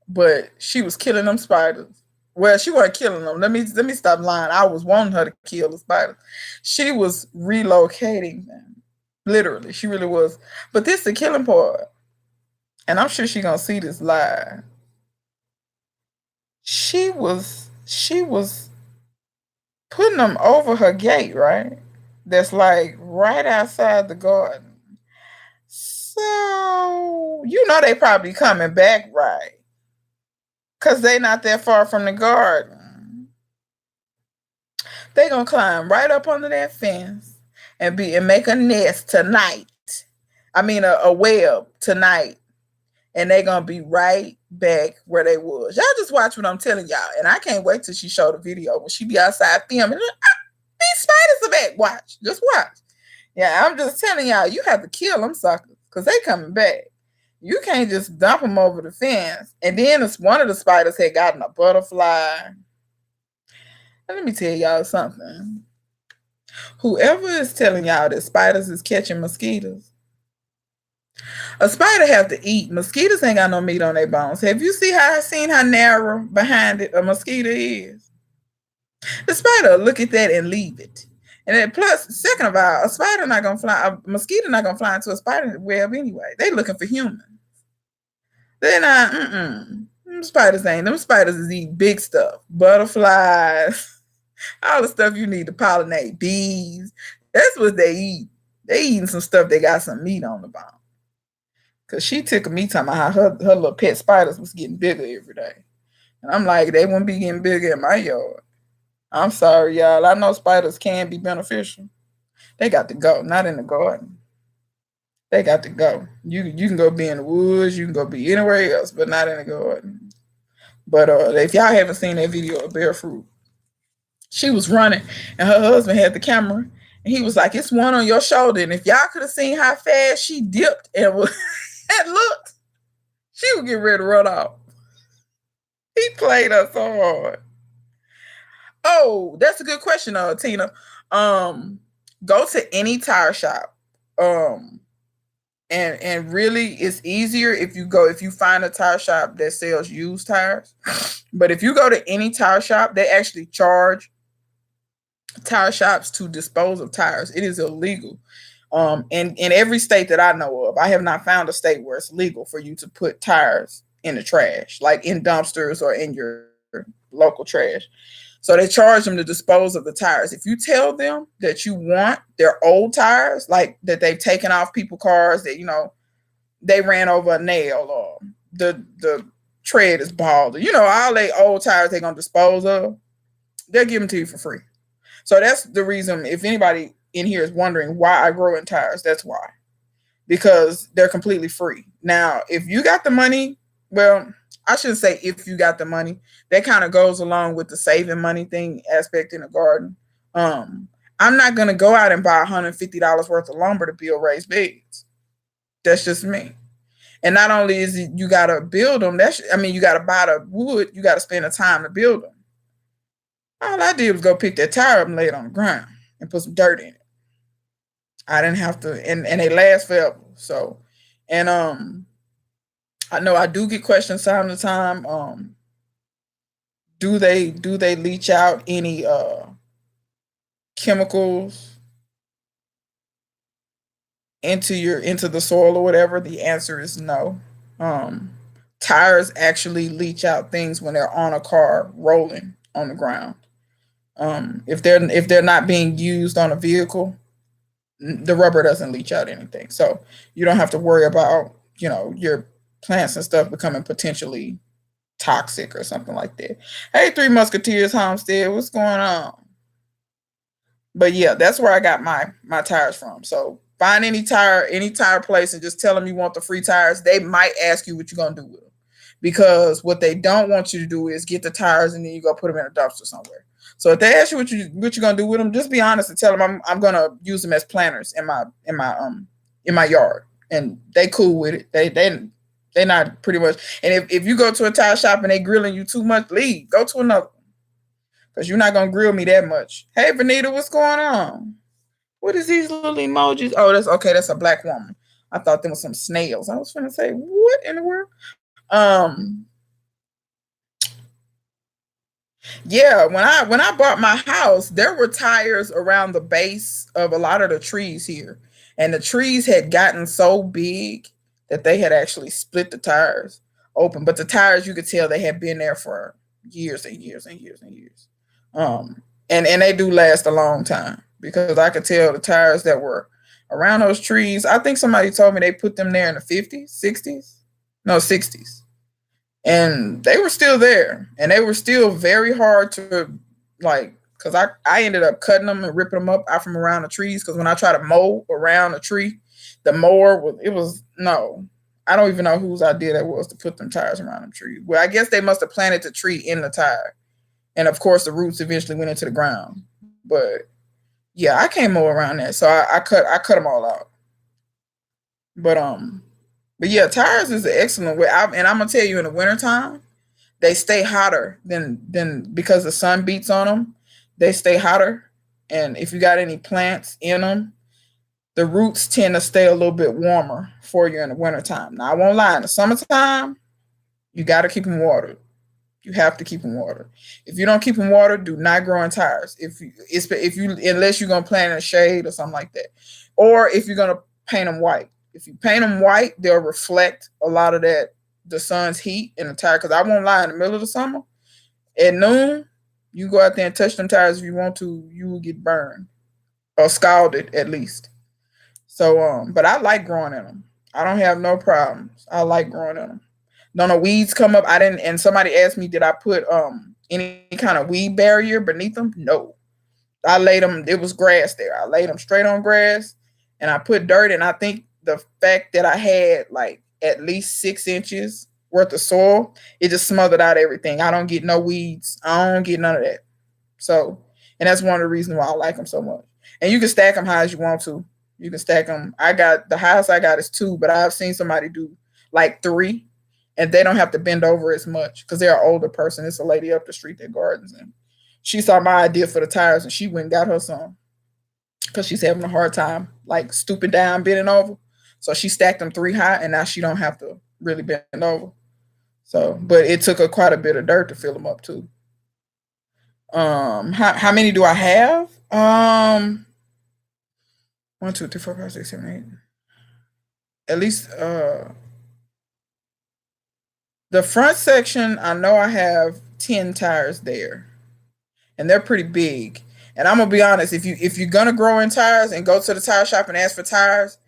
But she was killing them spiders. Well, she wasn't killing them. Let me stop lying. I was wanting her to kill the spiders. She was relocating them. Literally, she really was. But this is the killing part. And I'm sure she gonna see this live. She was putting them over her gate, right? That's like right outside the garden. So they probably coming back, right? Cause they not that far from the garden. They gonna climb right up under that fence and make a nest tonight. I mean a web tonight. And they gonna be right back where they was. Y'all just watch what I'm telling y'all. And I can't wait till she show the video when she be outside filming. These spiders are back. Watch. Just watch. Yeah, I'm just telling y'all, you have to kill them suckers because they coming back. You can't just dump them over the fence. And then one of the spiders had gotten a butterfly. And let me tell y'all something. Whoever is telling y'all that spiders is catching mosquitoes, a spider have to eat. Mosquitoes ain't got no meat on their bones. Have you seen how narrow behind it a mosquito is? The spider will look at that and leave it. And then plus, second of all, a mosquito not gonna fly into a spider web anyway. They looking for humans. They're not, Them spiders is eating big stuff. Butterflies, all the stuff you need to pollinate, bees. That's what they eat. They eating some stuff that got some meat on the bone. Cause she took me talking about how her little pet spiders was getting bigger every day. And I'm like, they wouldn't be getting bigger in my yard. I'm sorry, y'all. I know spiders can be beneficial. They got to go, not in the garden. They got to go. You can go be in the woods, you can go be anywhere else, but not in the garden. But if y'all haven't seen that video of Bearfruit, she was running and her husband had the camera and he was like, it's one on your shoulder. And if y'all could have seen how fast she dipped and looked, she would get ready to run off. He played her so hard. Oh, that's a good question, Tina. Go to any tire shop. And really it's easier if you find a tire shop that sells used tires. But if you go to any tire shop, they actually charge tire shops to dispose of tires. It is illegal. In every state that I know of, I have not found a state where it's legal for you to put tires in the trash, like in dumpsters or in your local trash. So they charge them to dispose of the tires. If you tell them that you want their old tires, like that they've taken off people's cars, that they ran over a nail or the tread is bald, all they old tires they're gonna dispose of, they'll give them to you for free. So that's the reason. If anybody in here is wondering why I grow in tires, that's why. Because they're completely free. Now, if you got the money, well, I shouldn't say if you got the money. That kind of goes along with the saving money thing aspect in the garden. I'm not going to go out and buy $150 worth of lumber to build raised beds. That's just me. And not only is it you got to build them, you got to buy the wood, you got to spend the time to build them. All I did was go pick that tire up and lay it on the ground and put some dirt in it. I didn't have to, and they last forever. So, and I know I do get questions time to time. Do they leach out any chemicals into the soil or whatever? The answer is no. Tires actually leach out things when they're on a car rolling on the ground. If they're not being used on a vehicle, the rubber doesn't leach out anything. So you don't have to worry about, your plants and stuff becoming potentially toxic or something like that. Hey, Three Musketeers Homestead, what's going on? But yeah, that's where I got my tires from. So find any tire place and just tell them you want the free tires. They might ask you what you're gonna do with them, because what they don't want you to do is get the tires and then you go put them in a dumpster somewhere. So if they ask you what you're gonna do with them, just be honest and tell them I'm gonna use them as planters in my yard, and they cool with it. They not pretty much. And if you go to a tire shop and they grilling you too much, leave. Go to another, because you're not gonna grill me that much. Hey, Vanita, what's going on? What is these little emojis? Oh, that's okay. That's a black woman. I thought there was some snails. I was trying to say, what in the world? Um, yeah, when I bought my house, there were tires around the base of a lot of the trees here, and the trees had gotten so big that they had actually split the tires open. But the tires, you could tell they had been there for years and years and years and years. And they do last a long time, because I could tell the tires that were around those trees. I think somebody told me they put them there in the 50s, 60s, no 60s, and they were still there, and they were still very hard to, like, because I ended up cutting them and ripping them up out from around the trees, because when I try to mow around a tree, the mower was, it was, no, I don't even know whose idea that was to put them tires around the tree. Well, I guess they must have planted the tree in the tire, and of course the roots eventually went into the ground. But yeah, I can't mow around that, so I cut them all out. But but yeah, tires is an excellent way. And I'm gonna tell you, in the wintertime, they stay hotter than because the sun beats on them. They stay hotter, and if you got any plants in them, the roots tend to stay a little bit warmer for you in the wintertime. Now, I won't lie, in the summertime, you got to keep them watered. You have to keep them watered. If you don't keep them watered, do not grow in tires. If you unless you're gonna plant in the shade or something like that, or if you're gonna paint them white. If you paint them white, they'll reflect a lot of that, the sun's heat in the tire. Because I won't lie, in the middle of the summer at noon, you go out there and touch them tires if you want to, you will get burned or scalded at least. So but I like growing in them. I don't have no problems. I like growing in them. No, no weeds come up. I didn't. And somebody asked me, did I put any kind of weed barrier beneath them? No, I laid them. It was grass there. I laid them straight on grass, and I put dirt. And I think the fact that I had like at least 6 inches worth of soil, it just smothered out everything. I don't get no weeds. I don't get none of that. So, and that's one of the reasons why I like them so much. And you can stack them high as you want to. You can stack them. I got the highest I got is 2, but I've seen somebody do like 3, and they don't have to bend over as much because they're an older person. It's a lady up the street that gardens, and she saw my idea for the tires, and she went and got her some because she's having a hard time like stooping down, bending over. So she stacked them 3 high, and now she don't have to really bend over. So, but it took her quite a bit of dirt to fill them up too. How many do I have? One, two, three, four, five, six, seven, eight. At least the front section, I know I have 10 tires there, and they're pretty big. And I'm gonna be honest, if you're gonna grow in tires and go to the tire shop and ask for tires,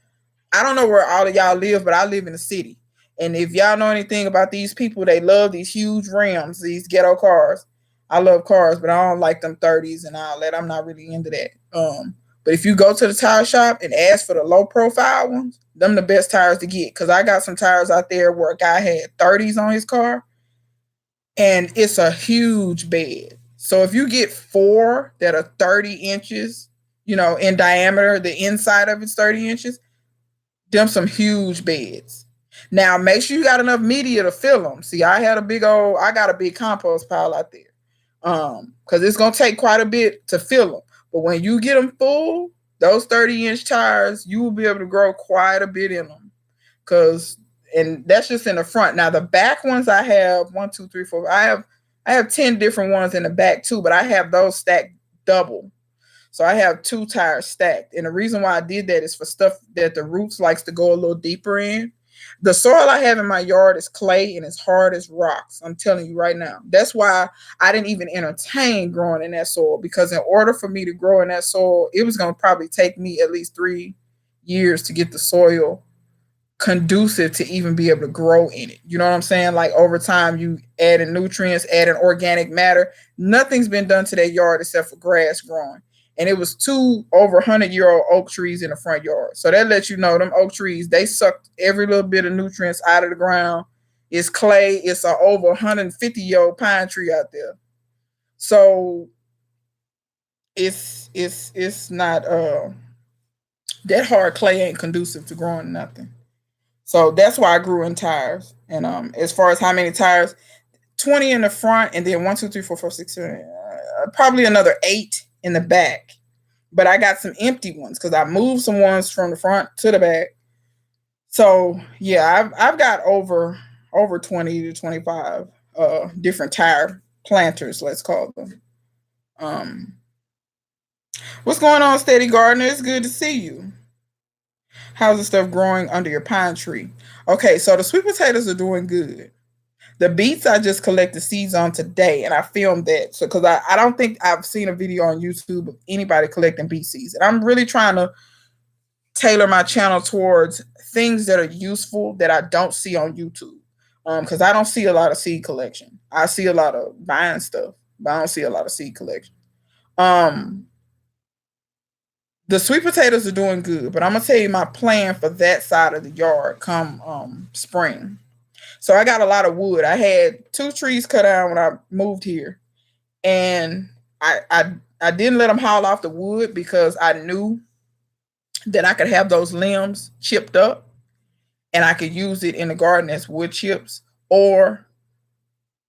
I don't know where all of y'all live, but I live in the city. And if y'all know anything about these people, they love these huge rims, these ghetto cars. I love cars, but I don't like them 30s and all that. I'm not really into that. But if you go to the tire shop and ask for the low profile ones, them the best tires to get. Cause I got some tires out there where a guy had 30s on his car, and it's a huge bed. So if you get 4 that are 30 inches, in diameter, the inside of it's 30 inches, them some huge beds. Now make sure you got enough media to fill them. See, I got a big compost pile out there. Because it's gonna take quite a bit to fill them. But when you get them full, those 30-inch tires, you will be able to grow quite a bit in them. And that's just in the front. Now the back ones I have one, two, three, four. I have 10 different ones in the back too, but I have those stacked double. So I have 2 tires stacked. And the reason why I did that is for stuff that the roots likes to go a little deeper in. The soil I have in my yard is clay and it's hard as rocks. I'm telling you right now. That's why I didn't even entertain growing in that soil, because in order for me to grow in that soil, it was going to probably take me at least 3 years to get the soil conducive to even be able to grow in it. You know what I'm saying? Like over time, you add in nutrients, add in organic matter. Nothing's been done to that yard except for grass growing. And it was two over 100-year-old oak trees in the front yard. So that lets you know them oak trees, they sucked every little bit of nutrients out of the ground. It's clay. It's a over 150-year-old pine tree out there. So it's not that hard clay ain't conducive to growing nothing. So that's why I grew in tires. And as far as how many tires, 20 in the front, and then 1, 2, 3, 4, 5, 6, 7, probably another 8 in the back. But I got some empty ones because I moved some ones from the front to the back. So yeah, I've got over 20 to 25 different tire planters, let's call them. Um, what's going on, Steady Gardener? It's good to see you. How's the stuff growing under your pine tree? Okay, so the sweet potatoes are doing good. The beets I just collected seeds on today, and I filmed that. So because I don't think I've seen a video on YouTube of anybody collecting beet seeds, and I'm really trying to tailor my channel towards things that are useful that I don't see on YouTube. Because I don't see a lot of seed collection. I see a lot of buying stuff, but I don't see a lot of seed collection. Um, the sweet potatoes are doing good, but I'm gonna tell you my plan for that side of the yard come spring. So I got a lot of wood. I had 2 trees cut down when I moved here, and I didn't let them haul off the wood because I knew that I could have those limbs chipped up, and I could use it in the garden as wood chips. Or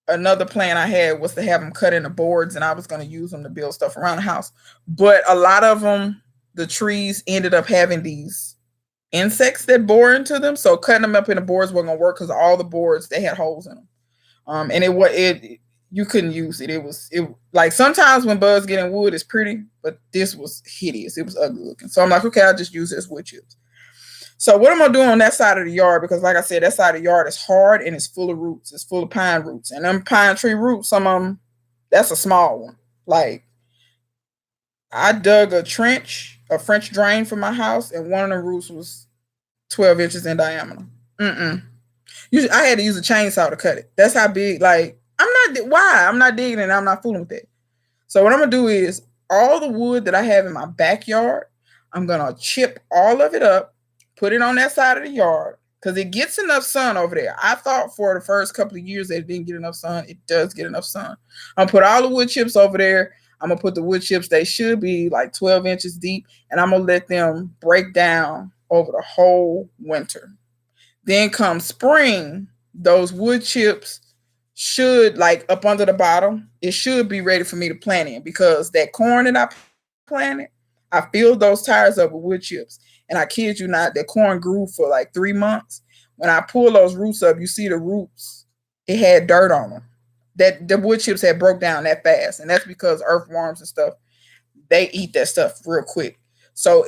another plan I had was to have them cut into boards, and I was going to use them to build stuff around the house. But a lot of them, the trees ended up having these insects that bore into them. So cutting them up in the boards wasn't gonna work because all the boards they had holes in them. And it you couldn't use it. It like sometimes when bugs get in wood, it's pretty, but this was hideous. It was ugly looking. So I'm like, okay, I'll just use it as wood chips. So what am I doing on that side of the yard? Because like I said, that side of the yard is hard and it's full of roots. It's full of pine roots. And them pine tree roots, some of them, that's a small one. Like I dug a trench, a French drain for my house, and one of the roots was 12 inches in diameter. Mm-mm. I had to use a chainsaw to cut it. That's how big. Like I'm not digging it. I'm not fooling with it. So what I'm gonna do is all the wood that I have in my backyard, I'm gonna chip all of it up, put it on that side of the yard because it gets enough sun over there. I thought for the first couple of years that it didn't get enough sun. It does get enough sun. I'm gonna put all the wood chips over there. I'm gonna put the wood chips. They should be like 12 inches deep, and I'm gonna let them break down over the whole winter. Then come spring, those wood chips should like up under the bottom. It should be ready for me to plant in because that corn that I planted, I filled those tires up with wood chips. And I kid you not, that corn grew for like 3 months. When I pull those roots up, you see the roots, it had dirt on them. That the wood chips had broke down that fast. And that's because earthworms and stuff, they eat that stuff real quick. So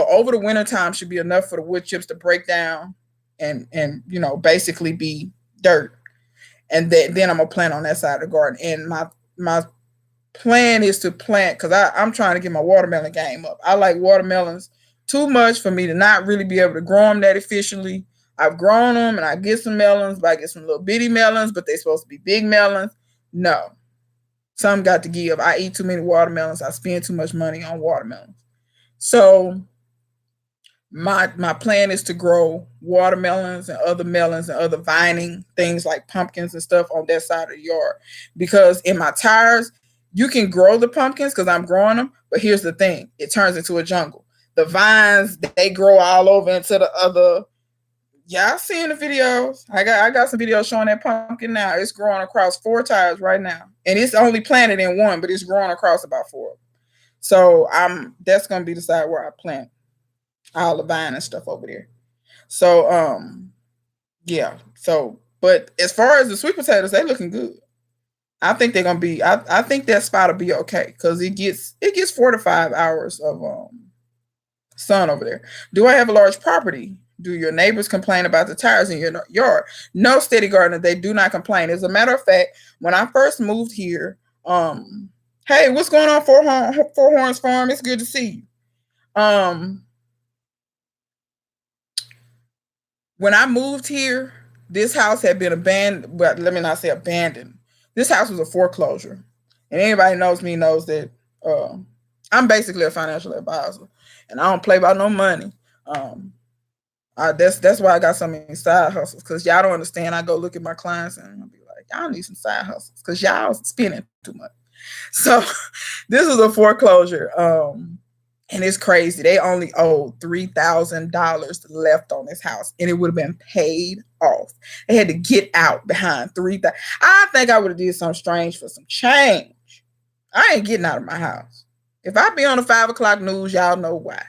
over the winter time should be enough for the wood chips to break down and basically be dirt. And then I'm gonna plant on that side of the garden. And my plan is to plant because I'm trying to get my watermelon game up. I like watermelons too much for me to not really be able to grow them that efficiently. I've grown them and I get some melons, but I get some little bitty melons, but they're supposed to be big melons. No, some got to give. I eat too many watermelons. I spend too much money on watermelons. So my plan is to grow watermelons and other vining things like pumpkins and stuff on that side of the yard. Because in my tires, you can grow the pumpkins because I'm growing them, but here's the thing: it turns into a jungle. The vines, they grow all over into the other. Y'all seeing the videos? I got some videos showing that pumpkin now. It's growing across 4 tires right now, and it's only planted in one, but it's growing across about 4. So that's gonna be the side where I plant all the vine and stuff over there. So yeah. So but as far as the sweet potatoes, they looking good. I think they're gonna be. I think that spot will be okay because it gets 4 to 5 hours of sun over there. Do I have a large property? Do your neighbors complain about the tires in your yard? No, Steady Gardener, they do not complain. As a matter of fact, when I first moved here, hey, what's going on, Four Horns Farm? It's good to see you. When I moved here, this house had been abandoned. But let me not say abandoned. This house was a foreclosure, and anybody knows me knows that I'm basically a financial advisor, and I don't play about no money. That's why I got so many side hustles, because y'all don't understand. I go look at my clients and I'll be like, y'all need some side hustles because y'all spending too much. So this is a foreclosure. And it's crazy. They only owed $3,000 left on this house, and it would have been paid off. They had to get out behind $3,000. I think I would have did something strange for some change. I ain't getting out of my house. If I be on the 5 o'clock news, y'all know why.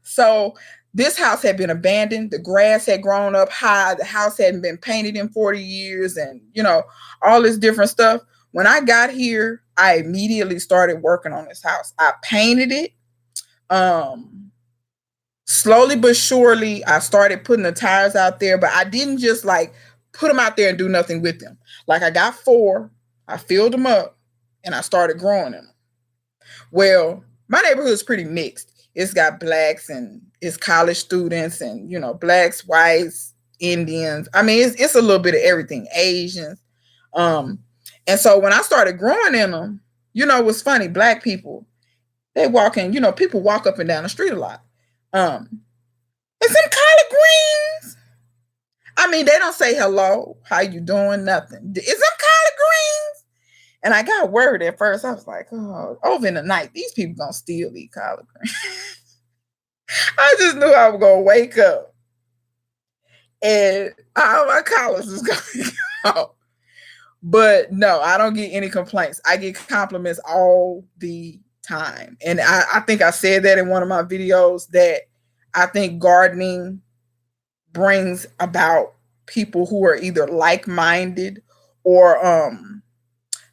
So this house had been abandoned. The grass had grown up high. The house hadn't been painted in 40 years, and all this different stuff. When I got here, I immediately started working on this house. I painted it. Slowly but surely, I started putting the tires out there, but I didn't just like put them out there and do nothing with them. Like, I got 4, I filled them up, and I started growing them. Well, my neighborhood is pretty mixed. It's got blacks and it's college students and, blacks, whites, Indians. I mean, it's a little bit of everything, Asians. And so when I started growing in them, what's funny, black people, they walk in, people walk up and down the street a lot. And some collard greens. I mean, they don't say hello, how you doing, nothing. Is some collard greens? And I got worried at first. I was like, oh, over in the night, these people gonna still eat collard greens. I just knew I was gonna wake up and all my collards was gonna go. But no, I don't get any complaints. I get compliments all the time. And I think I said that in one of my videos, that I think gardening brings about people who are either like-minded or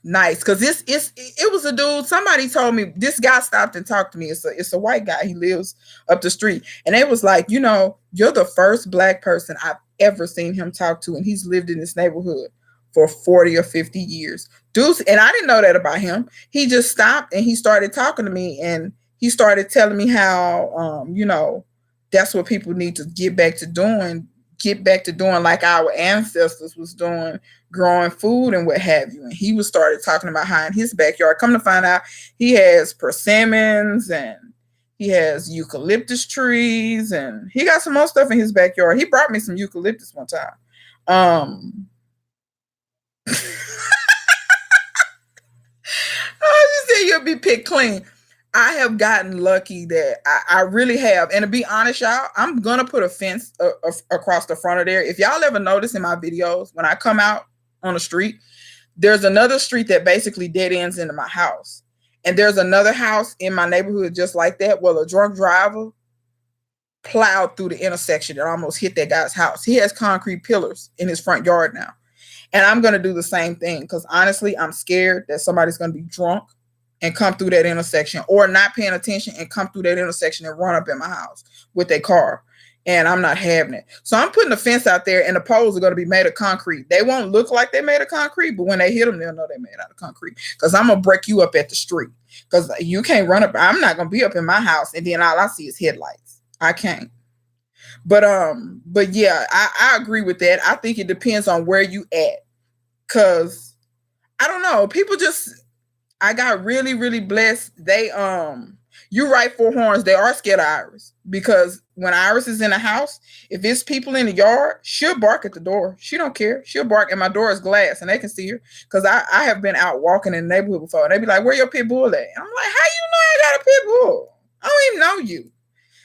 nice. Because it was a dude, somebody told me, this guy stopped and talked to me. It's a white guy. He lives up the street. And it was like, you're the first black person I've ever seen him talk to. And he's lived in this neighborhood for 40 or 50 years. Dude, and I didn't know that about him. He just stopped and he started talking to me, and he started telling me how, that's what people need to get back to doing like our ancestors was doing, growing food and what have you. And he was started talking about how in his backyard, come to find out, he has persimmons and he has eucalyptus trees, and he got some more stuff in his backyard. He brought me some eucalyptus one time. I just said you'll be picked clean. I have gotten lucky that I really have. And to be honest, y'all, I'm going to put a fence across the front of there. If y'all ever notice in my videos, when I come out on the street, there's another street that basically dead ends into my house. And there's another house in my neighborhood just like that. Well, a drunk driver plowed through the intersection and almost hit that guy's house. He has concrete pillars in his front yard now. And I'm going to do the same thing because honestly, I'm scared that somebody's going to be drunk and come through that intersection, or not paying attention and come through that intersection and run up in my house with their car. And I'm not having it. So I'm putting a fence out there, and the poles are going to be made of concrete. They won't look like they're made of concrete, but when they hit them, they'll know they're made out of concrete. Because I'm going to break you up at the street. Because you can't run up. I'm not going to be up in my house, and then all I see is headlights. I can't. But yeah, I agree with that. I think it depends on where you at. Because I don't know. People just, I got really, really blessed. They, you're right, Four Horns, they are scared of Iris. Because when Iris is in the house, if it's people in the yard, she'll bark at the door. She don't care. She'll bark, and my door is glass, and they can see her. Because I have been out walking in the neighborhood before, and they be like, where your pit bull at? And I'm like, how you know I got a pit bull? I don't even know you.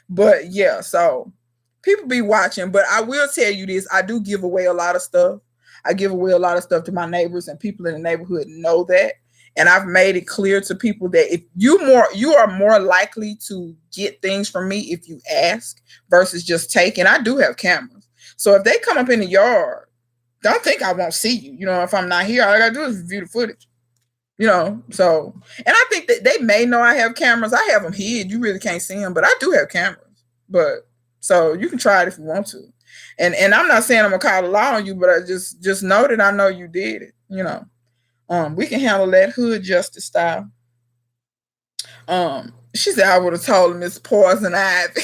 But yeah, so people be watching. But I will tell you this, I do give away a lot of stuff. I give away a lot of stuff to my neighbors, and people in the neighborhood know that. And I've made it clear to people that if you are more likely to get things from me if you ask versus just take. And I do have cameras. So if they come up in the yard, don't think I won't see you. If I'm not here, all I gotta do is review the footage. So, and I think that they may know I have cameras. I have them hid. You really can't see them, but I do have cameras. But So you can try it if you want to. And I'm not saying I'm gonna call the law on you, but I just know that I know you did it. We can handle that hood justice style. She said I would have told him it's poison ivy.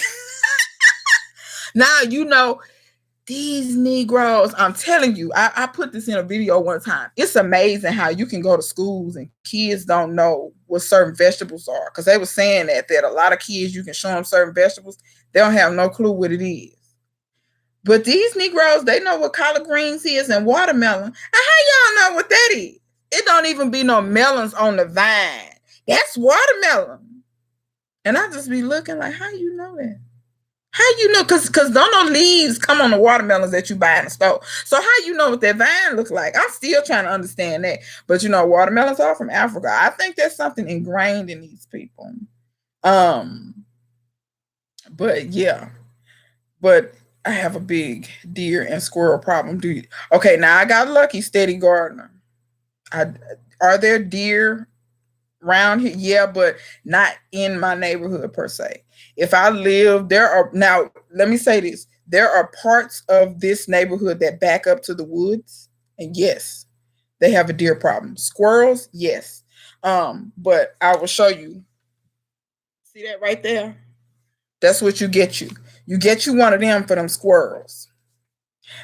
Now these Negroes, I'm telling you, I put this in a video one time. It's amazing how you can go to schools and kids don't know what certain vegetables are. Because they were saying that a lot of kids, you can show them certain vegetables, they don't have no clue what it is. But these Negroes, they know what collard greens is and watermelon. And how y'all know what that is? It don't even be no melons on the vine. That's watermelon. And I just be looking like, how you know that? How you know? Cause don't no leaves come on the watermelons that you buy in the store. So how you know what that vine looks like? I'm still trying to understand that. But watermelons are from Africa. I think there's something ingrained in these people. But yeah. But I have a big deer and squirrel problem. Okay, now I got lucky, steady gardener. Are there deer around here? Yeah, but not in my neighborhood per se. If I live, now let me say this. There are parts of this neighborhood that back up to the woods, and yes, they have a deer problem. Squirrels, yes. But I will show you. See that right there? That's what you get you. You get you one of them for them squirrels.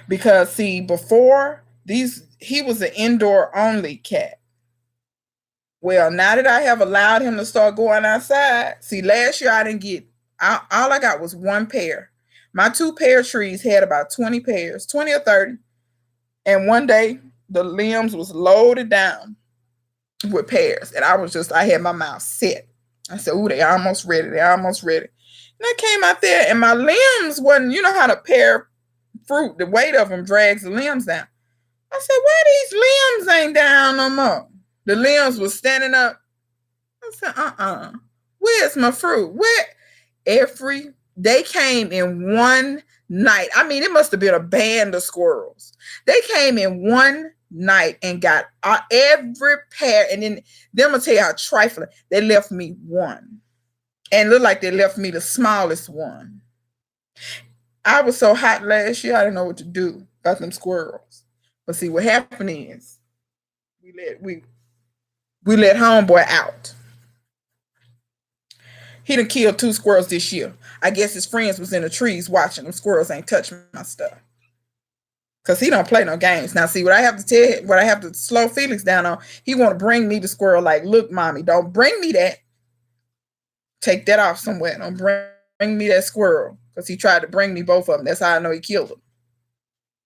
Because see, before he was an indoor only cat. Well, now that I have allowed him to start going outside, see, last year I didn't get, all I got was one pair. My 2 pear trees had about 20 pears, 20 or 30. And one day the limbs was loaded down with pears. And I had my mouth set. I said, ooh, they almost ready. They almost ready. And I came out there and my limbs wasn't, you know how the pear fruit, the weight of them drags the limbs down. I said, why these limbs ain't down no more? The limbs was standing up. I said, where's my fruit? They came in one night. I mean, it must have been a band of squirrels. They came in one night and got every pear. And then I'm going to tell you how trifling. They left me one. And looked like they left me the smallest one. I was so hot last year, I didn't know what to do about them squirrels. But see, what happened is we let homeboy out. He done killed 2 squirrels this year. I guess his friends was in the trees watching them. Squirrels ain't touching my stuff. Because he don't play no games. Now, see, what I have to slow Felix down on, he want to bring me the squirrel like, look, mommy, don't bring me that. Take that off somewhere. Don't bring me that squirrel. Because he tried to bring me both of them. That's how I know he killed them.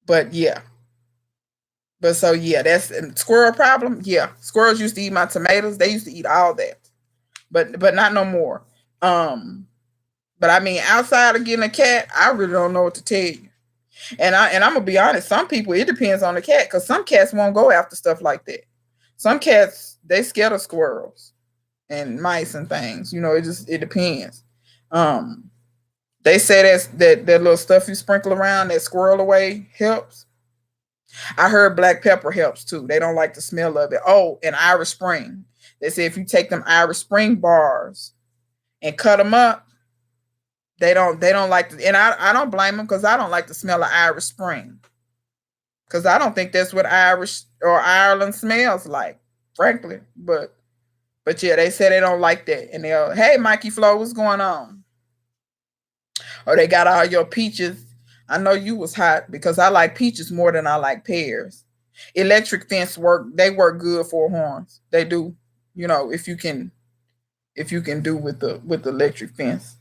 But, yeah. But so, yeah, that's a squirrel problem. Yeah, squirrels used to eat my tomatoes. They used to eat all that. But not no more. But I mean, outside of getting a cat, I really don't know what to tell you. And I'm gonna be honest, some people, it depends on the cat, because some cats won't go after stuff like that. Some cats, they scared of squirrels and mice and things. It depends. They say that little stuff you sprinkle around, that squirrel away, helps. I heard black pepper helps too. They don't like the smell of it. Oh, and Irish Spring. They say if you take them Irish Spring bars and cut them up, they don't like and I don't blame them, because I don't like the smell of Irish Spring. Because I don't think that's what Irish or Ireland smells like, frankly. But yeah, they say they don't like that. And they'll, hey, Mikey Flo, what's going on? Or they got all your peaches. I know you was hot, because I like peaches more than I like pears. Electric fence they work good for horns. They do. If you can do with the electric fence.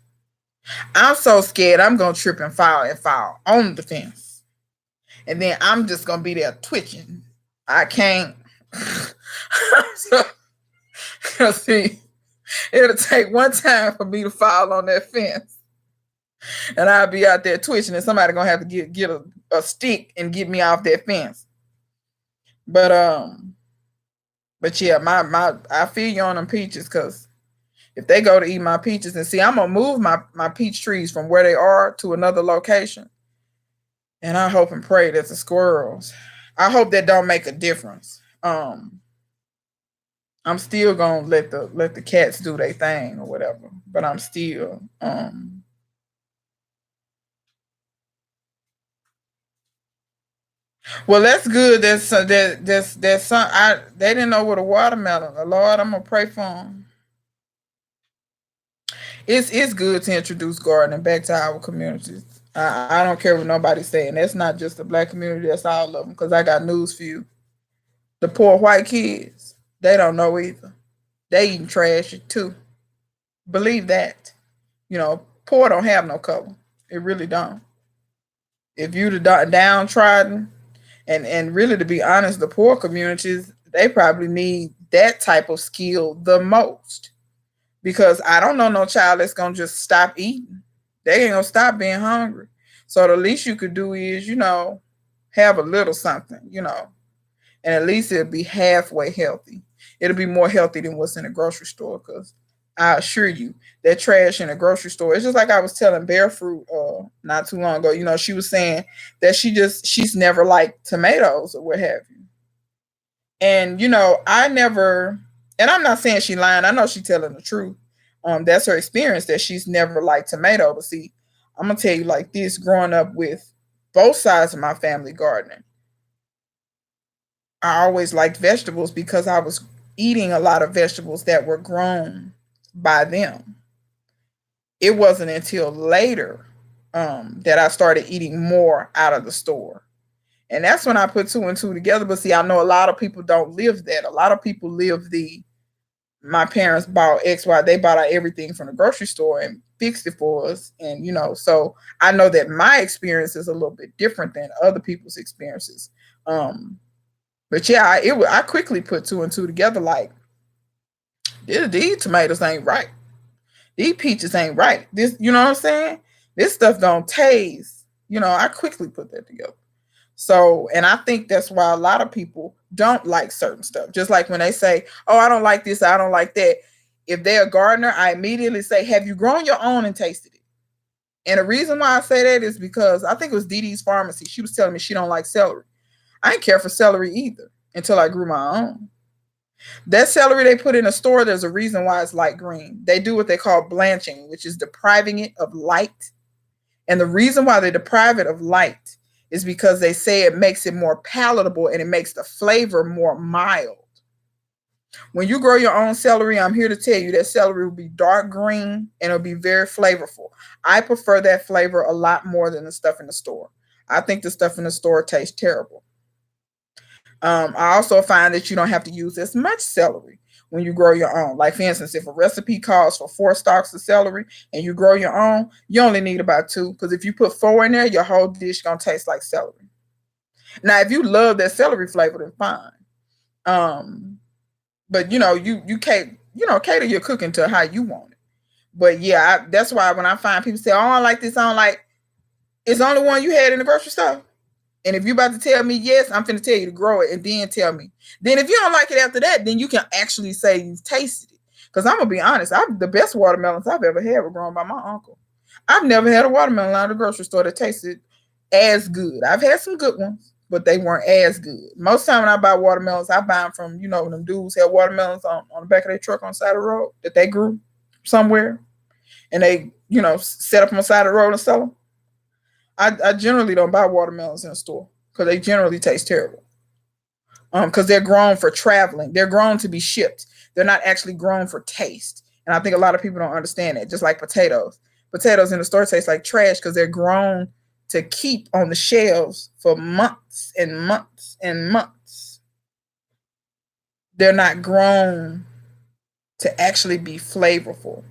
I'm so scared I'm gonna trip and fall on the fence. And then I'm just gonna be there twitching. I can't. So, see, it'll take one time for me to fall on that fence. And I'll be out there twitching, and somebody gonna have to get a stick and get me off that fence. But yeah, I feel you on them peaches, because if they go to eat my peaches, and see, I'm gonna move my peach trees from where they are to another location. And I hope and pray that the squirrels, I hope that don't make a difference. I'm still gonna let the cats do their thing or whatever, but I'm still Well, that's good. That's some. They didn't know what a watermelon. Lord, I'm gonna pray for them. It's good to introduce gardening back to our communities. I don't care what nobody's saying. That's not just the black community. That's all of them. Because I got news for you. The poor white kids, they don't know either. They eating trash too. Believe that. Poor don't have no cover. It really don't. If you the downtrodden, and really to be honest, the poor communities, they probably need that type of skill the most. Because I don't know no child that's gonna just stop eating. They ain't gonna stop being hungry. So the least you could do is, have a little something, and at least it'll be halfway healthy. It'll be more healthy than what's in the grocery store. Because I assure you, that trash in the grocery store. It's just like I was telling Barefruit not too long ago. She was saying that she's never liked tomatoes or what have you. And I never, and I'm not saying she lying. I know she telling the truth. That's her experience that she's never liked tomato. But see, I'm gonna tell you like this: growing up with both sides of my family gardening, I always liked vegetables because I was eating a lot of vegetables that were grown by them. It wasn't until later that I started eating more out of the store. And that's when I put two and two together. But see, I know a lot of people don't live that. A lot of people live my parents bought X, Y, they bought out everything from the grocery store and fixed it for us. And, so I know that my experience is a little bit different than other people's experiences. But yeah, I quickly put two and two together like, these tomatoes ain't right. These peaches ain't right. This, you know what I'm saying? This stuff don't taste. I quickly put that together. So, and I think that's why a lot of people don't like certain stuff. Just like when they say, "Oh, I don't like this, I don't like that." If they're a gardener, I immediately say, "Have you grown your own and tasted it?" And the reason why I say that is because I think it was Dee Dee's Pharmacy. She was telling me she don't like celery. I didn't care for celery either until I grew my own. That celery they put in a store, there's a reason why it's light green. They do what they call blanching, which is depriving it of light. And the reason why they deprive it of light is because they say it makes it more palatable and it makes the flavor more mild. When you grow your own celery, I'm here to tell you that celery will be dark green and it'll be very flavorful. I prefer that flavor a lot more than the stuff in the store. I think the stuff in the store tastes terrible. I also find that you don't have to use as much celery when you grow your own. Like, for instance, if a recipe calls for 4 stalks of celery and you grow your own, you only need about 2. Because if you put 4 in there, your whole dish gonna taste like celery. Now, if you love that celery flavor, then fine. But you can't cater your cooking to how you want it. But yeah, that's why when I find people say, "Oh, I don't like this," I don't like. It's the only one you had in the grocery store. And if you're about to tell me yes, I'm finna tell you to grow it and then tell me. Then if you don't like it after that, then you can actually say you've tasted it. Because I'm gonna be honest, the best watermelons I've ever had were grown by my uncle. I've never had a watermelon out of the grocery store that tasted as good. I've had some good ones, but they weren't as good. Most time when I buy watermelons, I buy them from, them dudes have watermelons on the back of their truck on the side of the road that they grew somewhere. And they, set up on the side of the road and sell them. I generally don't buy watermelons in a store because they generally taste terrible. Because they're grown for traveling. They're grown to be shipped. They're not actually grown for taste. And I think a lot of people don't understand that. Just like potatoes. Potatoes in the store taste like trash because they're grown to keep on the shelves for months and months and months. They're not grown to actually be flavorful.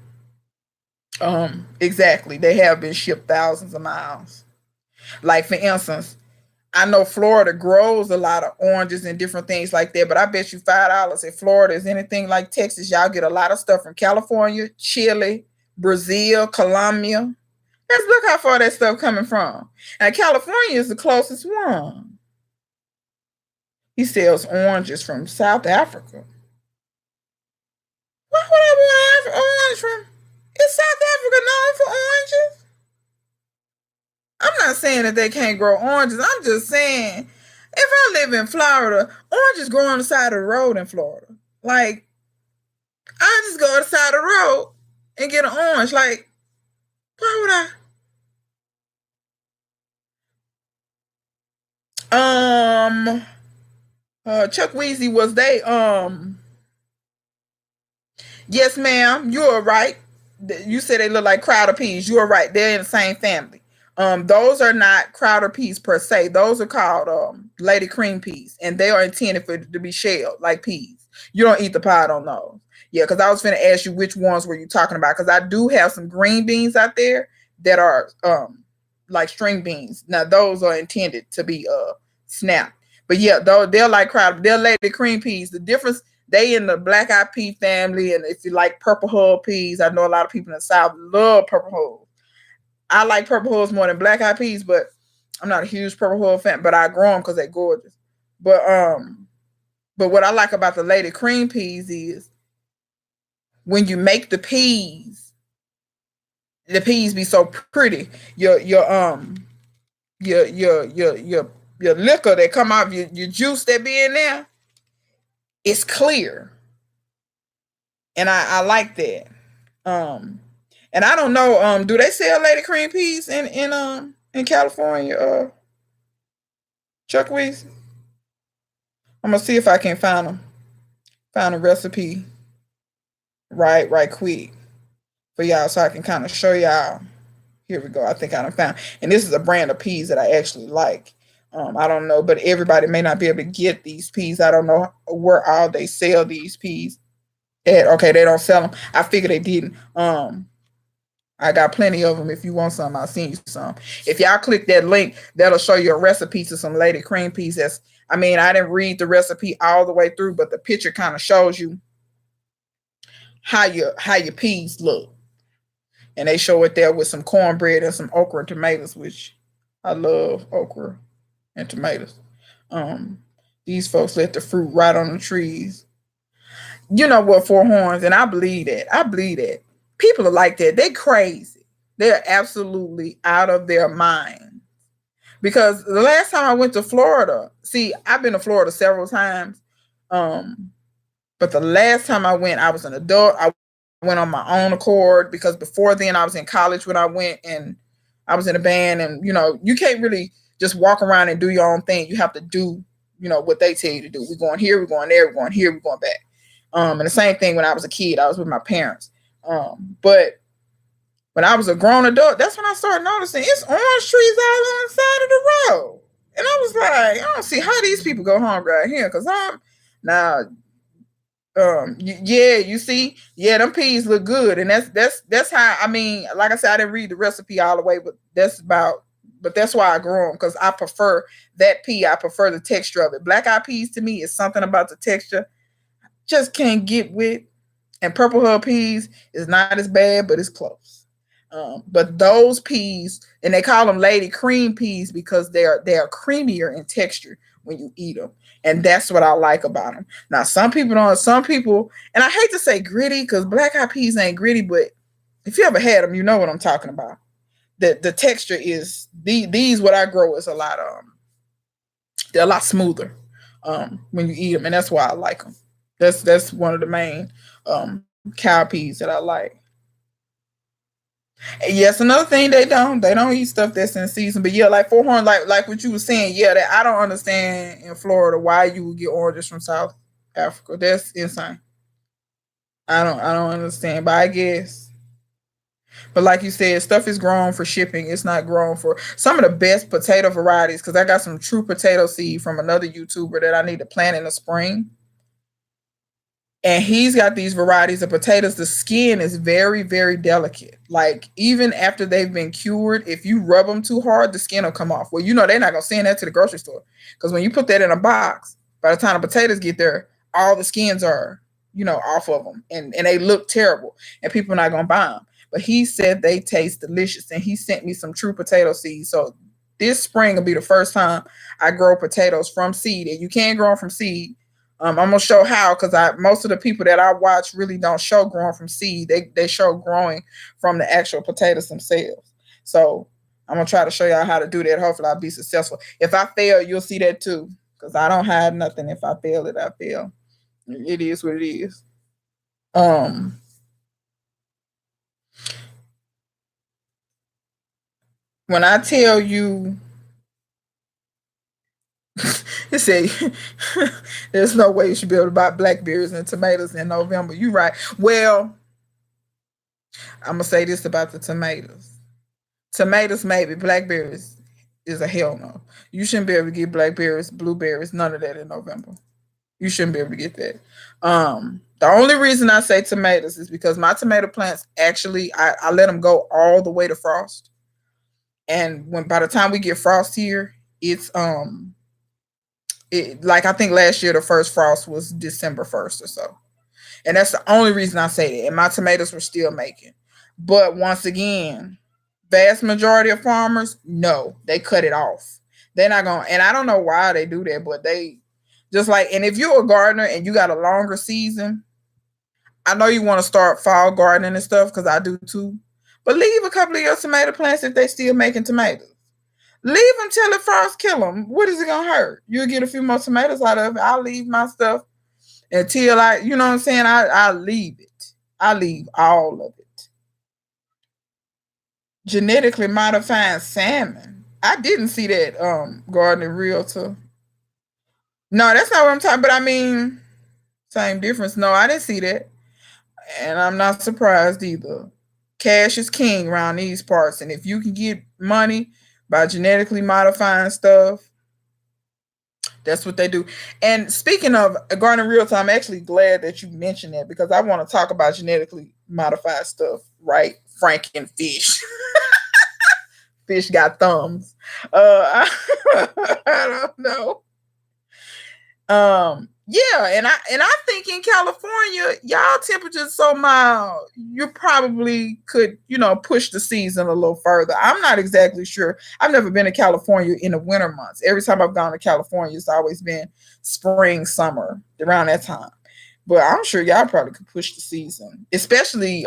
Exactly. They have been shipped thousands of miles. Like, for instance, I know Florida grows a lot of oranges and different things like that, but I bet you $5 if Florida is anything like Texas, y'all get a lot of stuff from California, Chile, Brazil, Colombia. Let's look how far that stuff coming from. And California is the closest one. He sells oranges from South Africa. Why would I want orange from? Is South Africa known for oranges? I'm not saying that they can't grow oranges. I'm just saying, if I live in Florida, oranges grow on the side of the road in Florida. Like, I just go to the side of the road and get an orange. Like, why would I? Um, Chuck Weezy was they. Yes, ma'am. You are right. You said they look like Crowder peas. You are right. They're in the same family. Those are not Crowder peas per se. Those are called Lady Cream peas, and they are intended for to be shelled like peas. You don't eat the pod on those. Yeah, because I was going to ask you which ones were you talking about? Because I do have some green beans out there that are like string beans. Now those are intended to be snapped. But yeah, though they're like Crowder, they're Lady Cream peas. The difference they in the black eyed pea family, and if you like purple hull peas, I know a lot of people in the South love purple hulls. I like purple hulls more than black eyed peas, but I'm not a huge purple hull fan. But I grow them because they're gorgeous. But but what I like about the Lady Cream peas is when you make the peas be so pretty. Your liquor that come out, your juice that be in there, it's clear, and I like that. Um, and I don't know. Do they sell Lady Cream peas in California? Chuck Weeks. I'm gonna see if I can find a recipe right quick for y'all, so I can kind of show y'all. Here we go. I think I done found, and this is a brand of peas that I actually like. I don't know, but everybody may not be able to get these peas. I don't know where all they sell these peas at. Okay, they don't sell them. I figured they didn't. I got plenty of them. If you want some, I'll send you some. If y'all click that link, that'll show you a recipe to some Lady Cream peas. I mean, I didn't read the recipe all the way through, but the picture kind of shows you how your peas look, and they show it there with some cornbread and some okra and tomatoes, which I love okra and tomatoes. Um, these folks let the fruit right on the trees. You know what, Four Horns, and I believe that. I believe that. People are like that. They crazy. They're absolutely out of their mind. Because the last time I went to Florida, see, I've been to Florida several times. Um, but the last time I went, I was an adult. I went on my own accord because before then I was in college when I went, and I was in a band, and you can't really just walk around and do your own thing. You have to do, what they tell you to do. We're going here, we're going there, we're going here, we're going back. And the same thing when I was a kid, I was with my parents. But when I was a grown adult, that's when I started noticing it's orange trees all on the side of the road. And I was like, I don't see how these people go hungry out here, because I'm now yeah, you see, yeah, them peas look good, and that's how, I mean, like I said, I didn't read the recipe all the way, but that's why I grew them, because I prefer that pea. I prefer the texture of it. Black eyed peas to me is something about the texture just can't get with, and purple hull peas is not as bad, but it's close. But those peas, and they call them Lady Cream peas because they are creamier in texture when you eat them, and that's what I like about them. Now, some people don't. Some people, and I hate to say gritty because black eyed peas ain't gritty, but if you ever had them, you know what I'm talking about. The texture is these what I grow is a lot they're a lot smoother when you eat them, and that's why I like them. That's one of the main cow peas that I like. And yes, another thing they don't eat stuff that's in season. But yeah, like Four Horn, like what you were saying, yeah, that I don't understand in Florida why you would get oranges from South Africa. That's insane. I don't understand, but I guess. But like you said, stuff is grown for shipping. It's not grown for some of the best potato varieties. Because I got some true potato seed from another YouTuber that I need to plant in the spring, and he's got these varieties of potatoes. The skin is very, very delicate. Like even after they've been cured, if you rub them too hard, the skin will come off. Well, they're not gonna send that to the grocery store, because when you put that in a box, by the time the potatoes get there, all the skins are off of them, and they look terrible, and people are not gonna buy them. But he said they taste delicious, and he sent me some true potato seeds. So this spring will be the first time I grow potatoes from seed, and you can grow them from seed. I'm gonna show how, because I most of the people that I watch really don't show growing from seed. They show growing from the actual potatoes themselves. So I'm gonna try to show y'all how to do that. Hopefully I'll be successful. If I fail, you'll see that too. Because I don't hide nothing. If I fail it, I fail. It is what it is. Um when I tell you It said there's no way you should be able to buy blackberries and tomatoes in November. You right. Well, I'm gonna say this about the tomatoes. Tomatoes maybe, blackberries is a hell no. You shouldn't be able to get blackberries, blueberries, none of that in November. You shouldn't be able to get that. The only reason I say tomatoes is because my tomato plants actually I let them go all the way to frost. And when by the time we get frost here, it's like I think last year the first frost was December 1st or so. And that's the only reason I say that. And my tomatoes were still making. But once again, vast majority of farmers, no, they cut it off. They're not gonna, and I don't know why they do that, but they just like, and if you're a gardener and you got a longer season, I know you want to start fall gardening and stuff because I do too. But leave a couple of your tomato plants if they still making tomatoes. Leave them till the frost kill them. What is it gonna hurt? You'll get a few more tomatoes out of it. I'll leave my stuff until you know what I'm saying. I leave it. I leave all of it. Genetically modifying salmon. I didn't see that gardening realtor. No, that's not what I'm talking. But I mean, same difference. No, I didn't see that, and I'm not surprised either. Cash is king around these parts, and if you can get money by genetically modifying stuff, that's what they do. And speaking of gardening real time, I'm actually glad that you mentioned that because I want to talk about genetically modified stuff, right? Frankenfish. Fish got thumbs. I don't know. Yeah, and I think in California, y'all temperatures so mild, you probably could, push the season a little further. I'm not exactly sure. I've never been to California in the winter months. Every time I've gone to California, it's always been spring, summer, around that time. But I'm sure y'all probably could push the season. Especially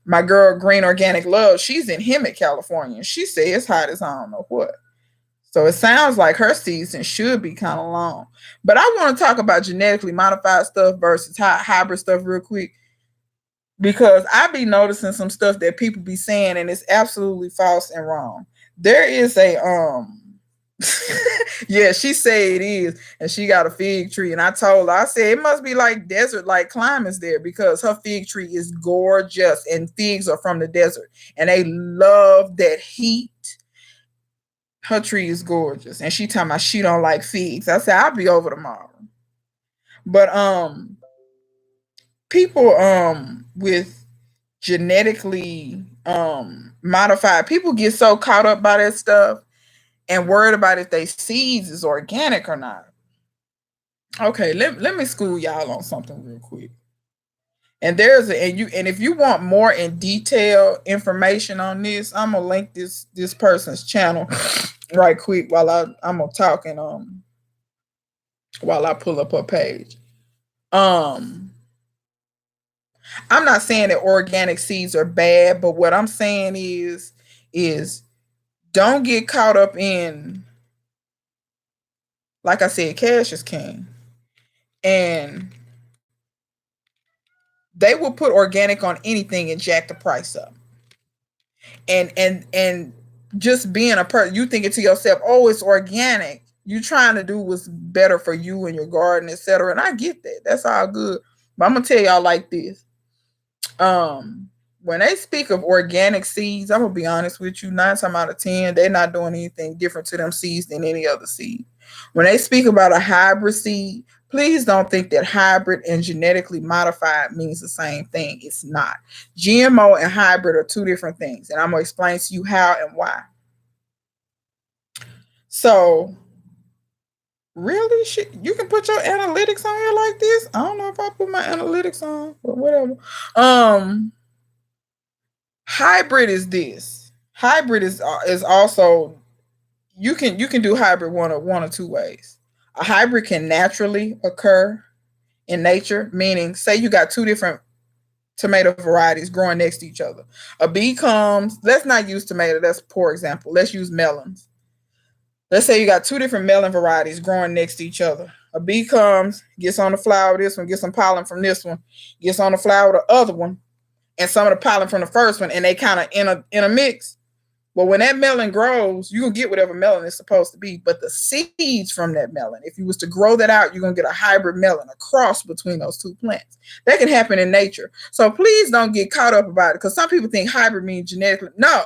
my girl Green Organic Love, she's in Hemet, California. She says it's hot as I don't know what. So it sounds like her season should be kind of long. But I want to talk about genetically modified stuff versus hybrid stuff real quick because I be noticing some stuff that people be saying and it's absolutely false and wrong. There is a yeah, she said it is, and she got a fig tree. And I told her, I said it must be like desert like climates there because her fig tree is gorgeous and figs are from the desert and they love that heat. Her tree is gorgeous, and she talking about she don't like figs. I said I'll be over tomorrow. But people with genetically modified people get so caught up by that stuff and worried about if they seeds is organic or not. Okay, let me school y'all on something real quick. And and if you want more in detail information on this, I'm gonna link this person's channel right quick while I'm gonna talk and while I pull up her page. Um I'm not saying that organic seeds are bad, but what I'm saying is don't get caught up in, like I said, cash is king. And they will put organic on anything and jack the price up. And just being a person, you thinking to yourself, oh, it's organic. You trying to do what's better for you and your garden, etc. And I get that. That's all good. But I'm gonna tell y'all like this. When they speak of organic seeds, I'm gonna be honest with you, 9 times out of 10, they're not doing anything different to them seeds than any other seed. When they speak about a hybrid seed, please don't think that hybrid and genetically modified means the same thing. It's not. GMO and hybrid are two different things, and I'm gonna explain to you how and why. So really, you can put your analytics on here like this. I don't know if I put my analytics on, but whatever. Hybrid is this. Hybrid is also you can do hybrid one or two ways. A hybrid can naturally occur in nature, meaning say you got two different tomato varieties growing next to each other. A bee comes, let's not use tomato, that's a poor example. Let's use melons. Let's say you got two different melon varieties growing next to each other. A bee comes, gets on the flower of this one, gets some pollen from this one, gets on the flower of the other one, and some of the pollen from the first one, and they kind of in a mix. But when that melon grows, you're gonna get whatever melon it's supposed to be. But the seeds from that melon, if you was to grow that out, you're gonna get a hybrid melon, a cross between those two plants. That can happen in nature. So please don't get caught up about it, because some people think hybrid means genetically. No,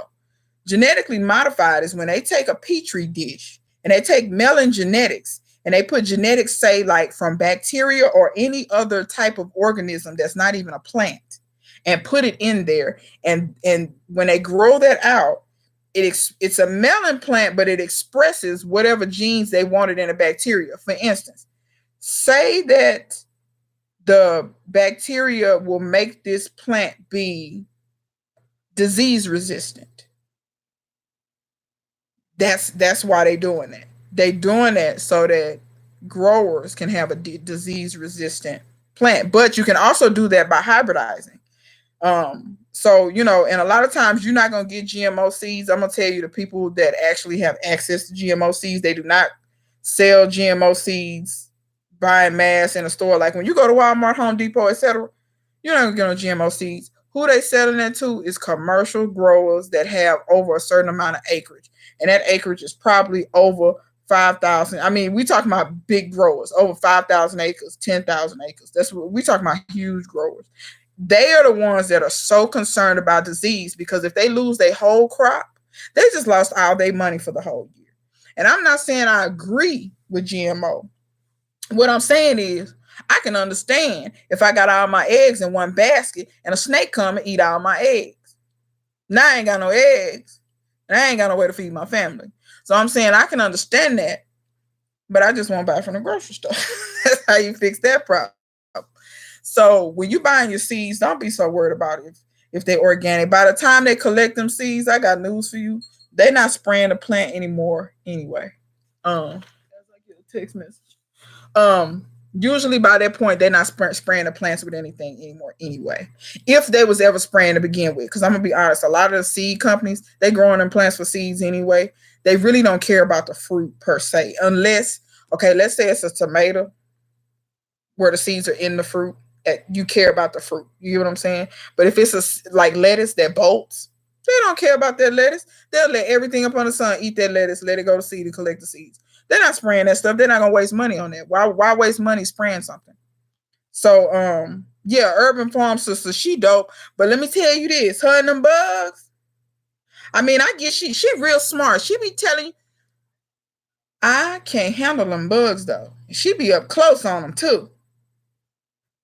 genetically modified is when they take a petri dish and they take melon genetics and they put genetics, say, like from bacteria or any other type of organism that's not even a plant, and put it in there. And when they grow that out, it's a melon plant, but it expresses whatever genes they wanted in a bacteria. For instance, say that the bacteria will make this plant be disease resistant. That's why they're doing that. They're doing that so that growers can have a disease resistant plant. But you can also do that by hybridizing. So, and a lot of times you're not going to get GMO seeds. I'm going to tell you, the people that actually have access to GMO seeds, they do not sell GMO seeds by mass in a store. Like when you go to Walmart, Home Depot, etc., you're not going to get no GMO seeds. Who they selling that to is commercial growers that have over a certain amount of acreage. And that acreage is probably over 5,000. I mean, we talking about big growers, over 5,000 acres, 10,000 acres. That's what we talking about, huge growers. They are the ones that are so concerned about disease, because if they lose their whole crop, they just lost all their money for the whole year. And I'm not saying I agree with GMO. What I'm saying is, I can understand if I got all my eggs in one basket and a snake come and eat all my eggs. Now I ain't got no eggs, and I ain't got no way to feed my family. So I'm saying I can understand that, but I just won't buy from the grocery store. That's how you fix that problem. So when you buying your seeds, don't be so worried about it if they're organic. By the time they collect them seeds, I got news for you. They're not spraying the plant anymore anyway. As I get a text message. Usually by that point, they're not spraying the plants with anything anymore anyway. If they was ever spraying to begin with. Because I'm going to be honest, a lot of the seed companies, they growing them plants for seeds anyway. They really don't care about the fruit per se. Unless, okay, let's say it's a tomato where the seeds are in the fruit. You care about the fruit. You know what I'm saying? But if it's like lettuce that bolts, they don't care about that lettuce. They'll let everything up on the sun eat that lettuce, let it go to seed and collect the seeds. They're not spraying that stuff. They're not gonna waste money on that. Why waste money spraying something? So yeah, Urban Farm Sister, she dope. But let me tell you this, her and them bugs. I mean, I guess she real smart. She be telling you, I can't handle them bugs though. She be up close on them too.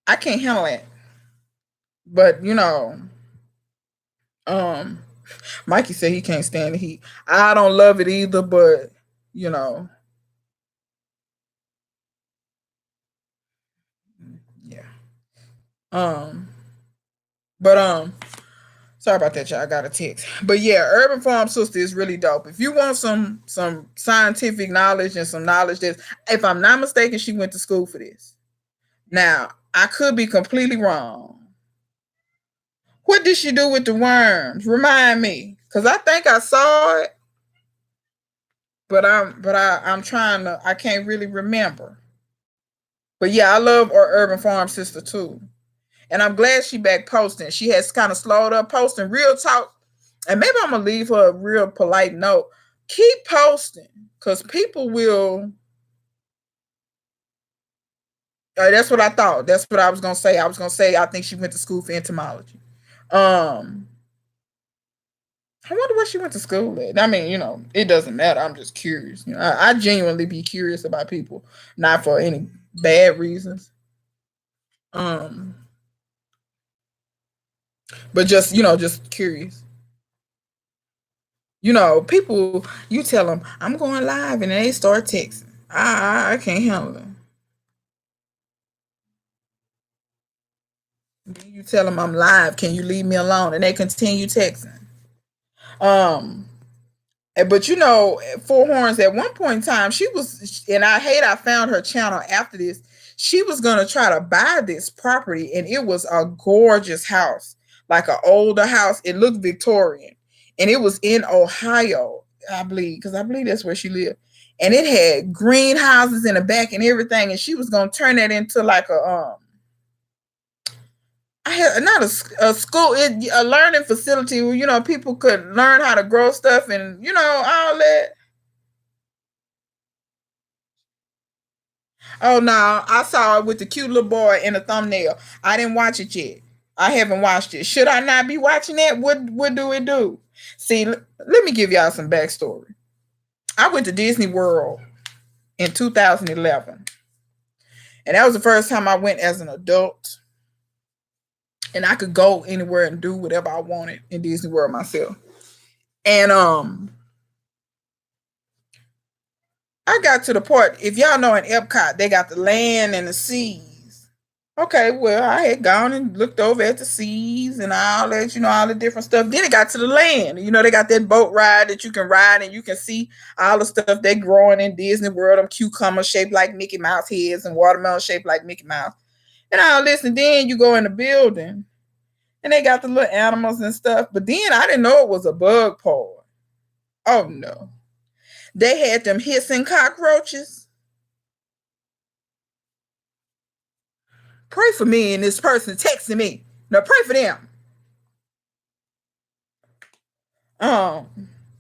I can't handle it. But Mikey said he can't stand the heat. I don't love it either, but you know, yeah. Um, but sorry about that, y'all. I got a text. But yeah, Urban Farm Sister is really dope. If you want some scientific knowledge and some knowledge that, if I'm not mistaken, she went to school for this. Now, I could be completely wrong. What did she do with the worms? Remind me, because I think I saw it, but I'm trying to. I can't really remember. But yeah, I love our Urban Farm Sister too, and I'm glad she back posting. She has kind of slowed up posting. Real talk, and maybe I'm gonna leave her a real polite note. Keep posting, because people will. That's what I thought. That's what I was gonna say. I was gonna say I think she went to school for entomology. Um, I wonder where she went to school at. I mean, it doesn't matter. I'm just curious. I genuinely be curious about people, not for any bad reasons. Um, but just curious. People, you tell them I'm going live, and they start texting. I can't handle it. You tell them I'm live. Can you leave me alone? And they continue texting. Um, but Four Horns, at one point in time, she was, and I found her channel after this. She was gonna try to buy this property, and it was a gorgeous house, like an older house. It looked Victorian, and it was in Ohio, I believe, because I believe that's where she lived. And it had greenhouses in the back and everything. And she was gonna turn that into like I had not a school, a learning facility where people could learn how to grow stuff and all that. Oh no, I saw it with the cute little boy in the thumbnail. I didn't watch it yet. I haven't watched it. Should I not be watching that? What do it do? See, let me give y'all some backstory. I went to Disney World in 2011, and that was the first time I went as an adult, and I could go anywhere and do whatever I wanted in Disney World myself. And I got to the part, if y'all know in Epcot, they got the land and the seas. Okay, well, I had gone and looked over at the seas and all that, all the different stuff. Then it got to the land. They got that boat ride that you can ride and you can see all the stuff they growing in Disney World, them cucumbers shaped like Mickey Mouse heads and watermelon shaped like Mickey Mouse. And all this, and then you go in the building and they got the little animals and stuff. But then I didn't know it was a bug park. Oh no. They had them hissing cockroaches. Pray for me and this person texting me. No, pray for them.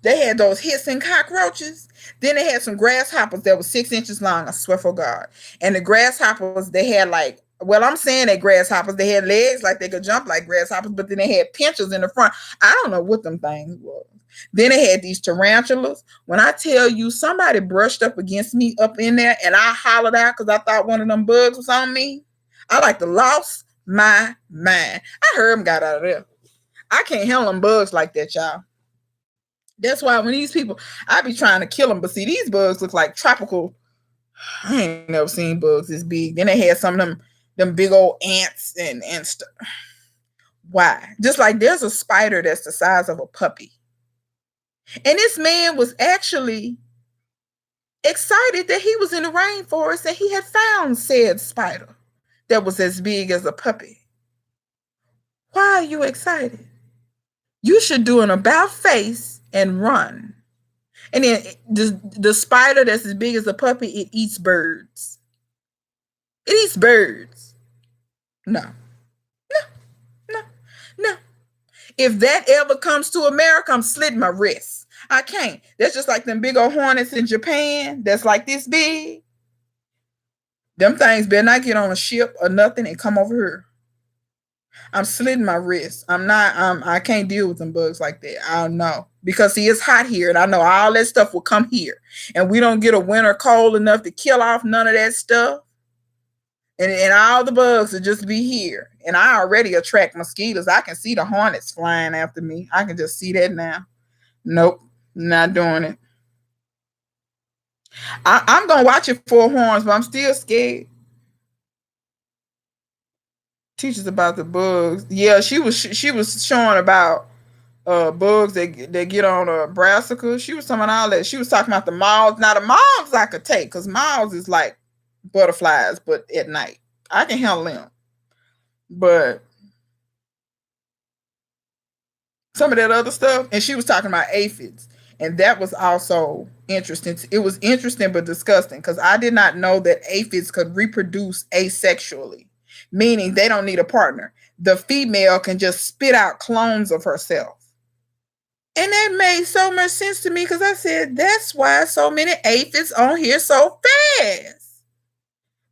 They had those hissing cockroaches. Then they had some grasshoppers that was 6 inches long, I swear for God. And the grasshoppers, they had I'm saying they grasshoppers, they had legs like they could jump like grasshoppers, but then they had pinchers in the front. I don't know what them things was. Then they had these tarantulas. When I tell you somebody brushed up against me up in there and I hollered out because I thought one of them bugs was on me, I like to lost my mind. I heard them got out of there. I can't handle them bugs like that, y'all. That's why when these people, I be trying to kill them. But see, these bugs look like tropical. I ain't never seen bugs this big. Then they had some of them big old ants and stuff. Why? Just like there's a spider that's the size of a puppy. And this man was actually excited that he was in the rainforest and he had found said spider that was as big as a puppy. Why are you excited? You should do an about face and run. And then the spider that's as big as a puppy, it eats birds. It eats birds. No. If that ever comes to America, I'm slitting my wrists. I can't. That's just like them big old hornets in Japan that's like this big. Them things better not get on a ship or nothing and come over here. I'm slitting my wrist. I can't deal with them bugs like that. I don't know. Because see, it's hot here and I know all that stuff will come here. And we don't get a winter cold enough to kill off none of that stuff. And all the bugs will just be here. And I already attract mosquitoes. I can see the hornets flying after me. I can just see that now. Nope, not doing it. I'm going to watch it for horns, but I'm still scared. Teaches about the bugs. Yeah, she was showing about bugs that get on brassica. She was talking about all that. She was talking about the moths. Now the moths I could take because moths is like butterflies, but at night I can handle them. But some of that other stuff, and she was talking about aphids, and that was also interesting. It was interesting but disgusting because I did not know that aphids could reproduce asexually, meaning they don't need a partner. The female can just spit out clones of herself. And that made so much sense to me because I said, that's why so many aphids on here so fast.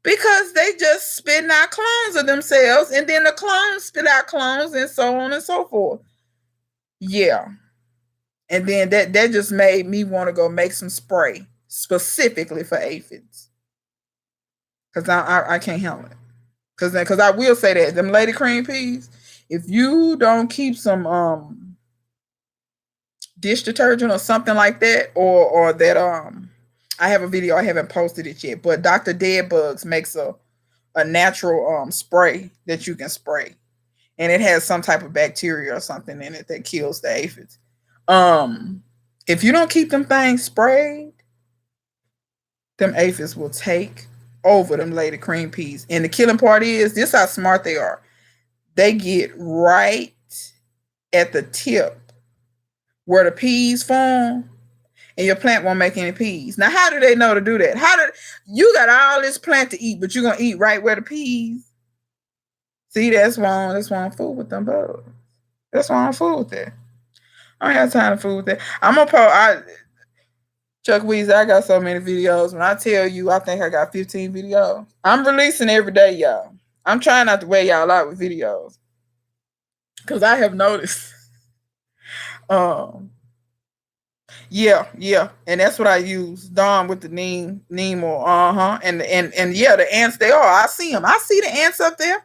Because they just spit out clones of themselves and then the clones spit out clones and so on and so forth. Yeah. And then that just made me want to go make some spray specifically for aphids. Because I can't handle it. Because I will say that them lady cream peas, if you don't keep some dish detergent or something like that, or that I have a video, I haven't posted it yet, but Dr. Deadbugs makes a natural spray that you can spray, and it has some type of bacteria or something in it that kills the aphids. If you don't keep them things sprayed, them aphids will take over them lady cream peas. And the killing part is, this how smart they are. They get right at the tip where the peas form, and your plant won't make any peas. Now, how do they know to do that? You got all this plant to eat, but you're gonna eat right where the peas? See, that's why I'm fool with them bugs. That's why I'm fool with that. I don't have time to fool with that. I'm gonna post. Chuck Weezy, I got so many videos. When I tell you, I think I got 15 videos. I'm releasing every day, y'all. I'm trying not to wear y'all out with videos. Because I have noticed. Um, yeah. And that's what I use. Dawn with the neem or and yeah, the ants they are. I see them. I see the ants up there.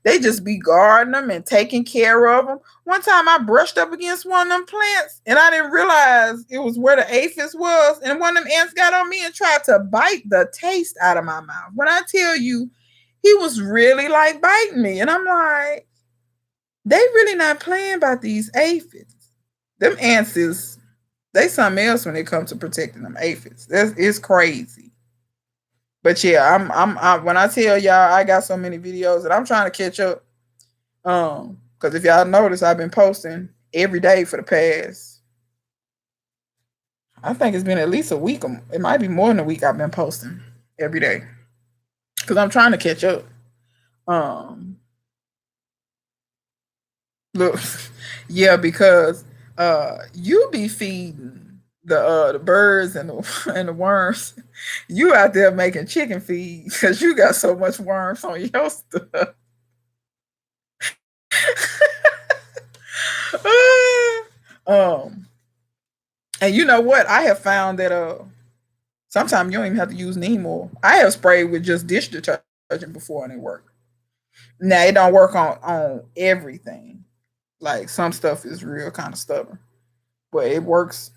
They just be guarding them and taking care of them. One time I brushed up against one of them plants and I didn't realize it was where the aphis was. And one of them ants got on me and tried to bite the taste out of my mouth. When I tell you, he was really like biting me. And I'm like, they really not playing about these aphids. Them ants is they something else when it comes to protecting them aphids. It's crazy. But yeah, I'm when I tell y'all I got so many videos that I'm trying to catch up. Because if y'all notice, I've been posting every day for the past. I think it's been at least a week. It might be more than a week. I've been posting every day because I'm trying to catch up. Um, Look, yeah, because you be feeding the birds and the and the worms. You out there making chicken feed because you got so much worms on your stuff. um, and you know what? I have found that sometimes you don't even have to use neem oil. I have sprayed with just dish detergent before and it worked. Now it don't work on everything. Like some stuff is real kind of stubborn, but it works.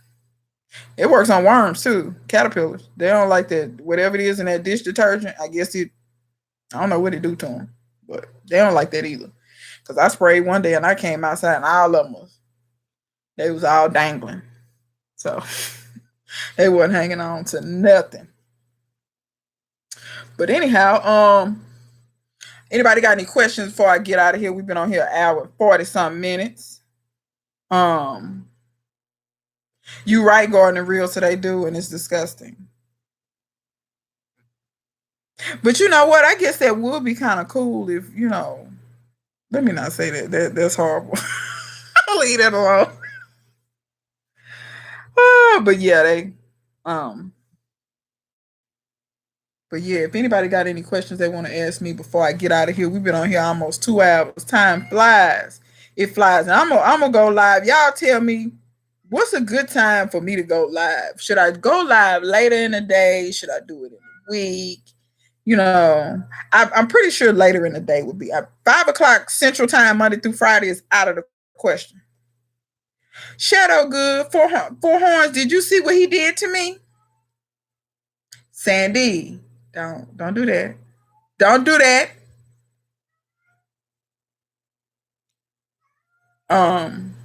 It works on worms too, caterpillars. They don't like that. Whatever it is in that dish detergent, I guess it. I don't know what it do to them, but they don't like that either. Cause I sprayed one day and I came outside and all of them they was all dangling. So they wasn't hanging on to nothing. But anyhow, anybody got any questions before I get out of here? We've been on here an hour, 40 something minutes. Um, you right, Gardner Reels, so they do, and it's disgusting. But you know what? I guess that would be kind of cool if, let me not say that. That's horrible. I'll leave that alone. But yeah, um but yeah, if anybody got any questions they want to ask me before I get out of here, we've been on here almost 2 hours. Time flies. It flies. And I'm gonna go live. Y'all tell me what's a good time for me to go live? Should I go live later in the day? Should I do it in the week? I'm pretty sure later in the day would be 5 o'clock Central Time, Monday through Friday is out of the question. Shadow Good, four horns. Did you see what he did to me? Sandy, don't do that. Don't do that. Um,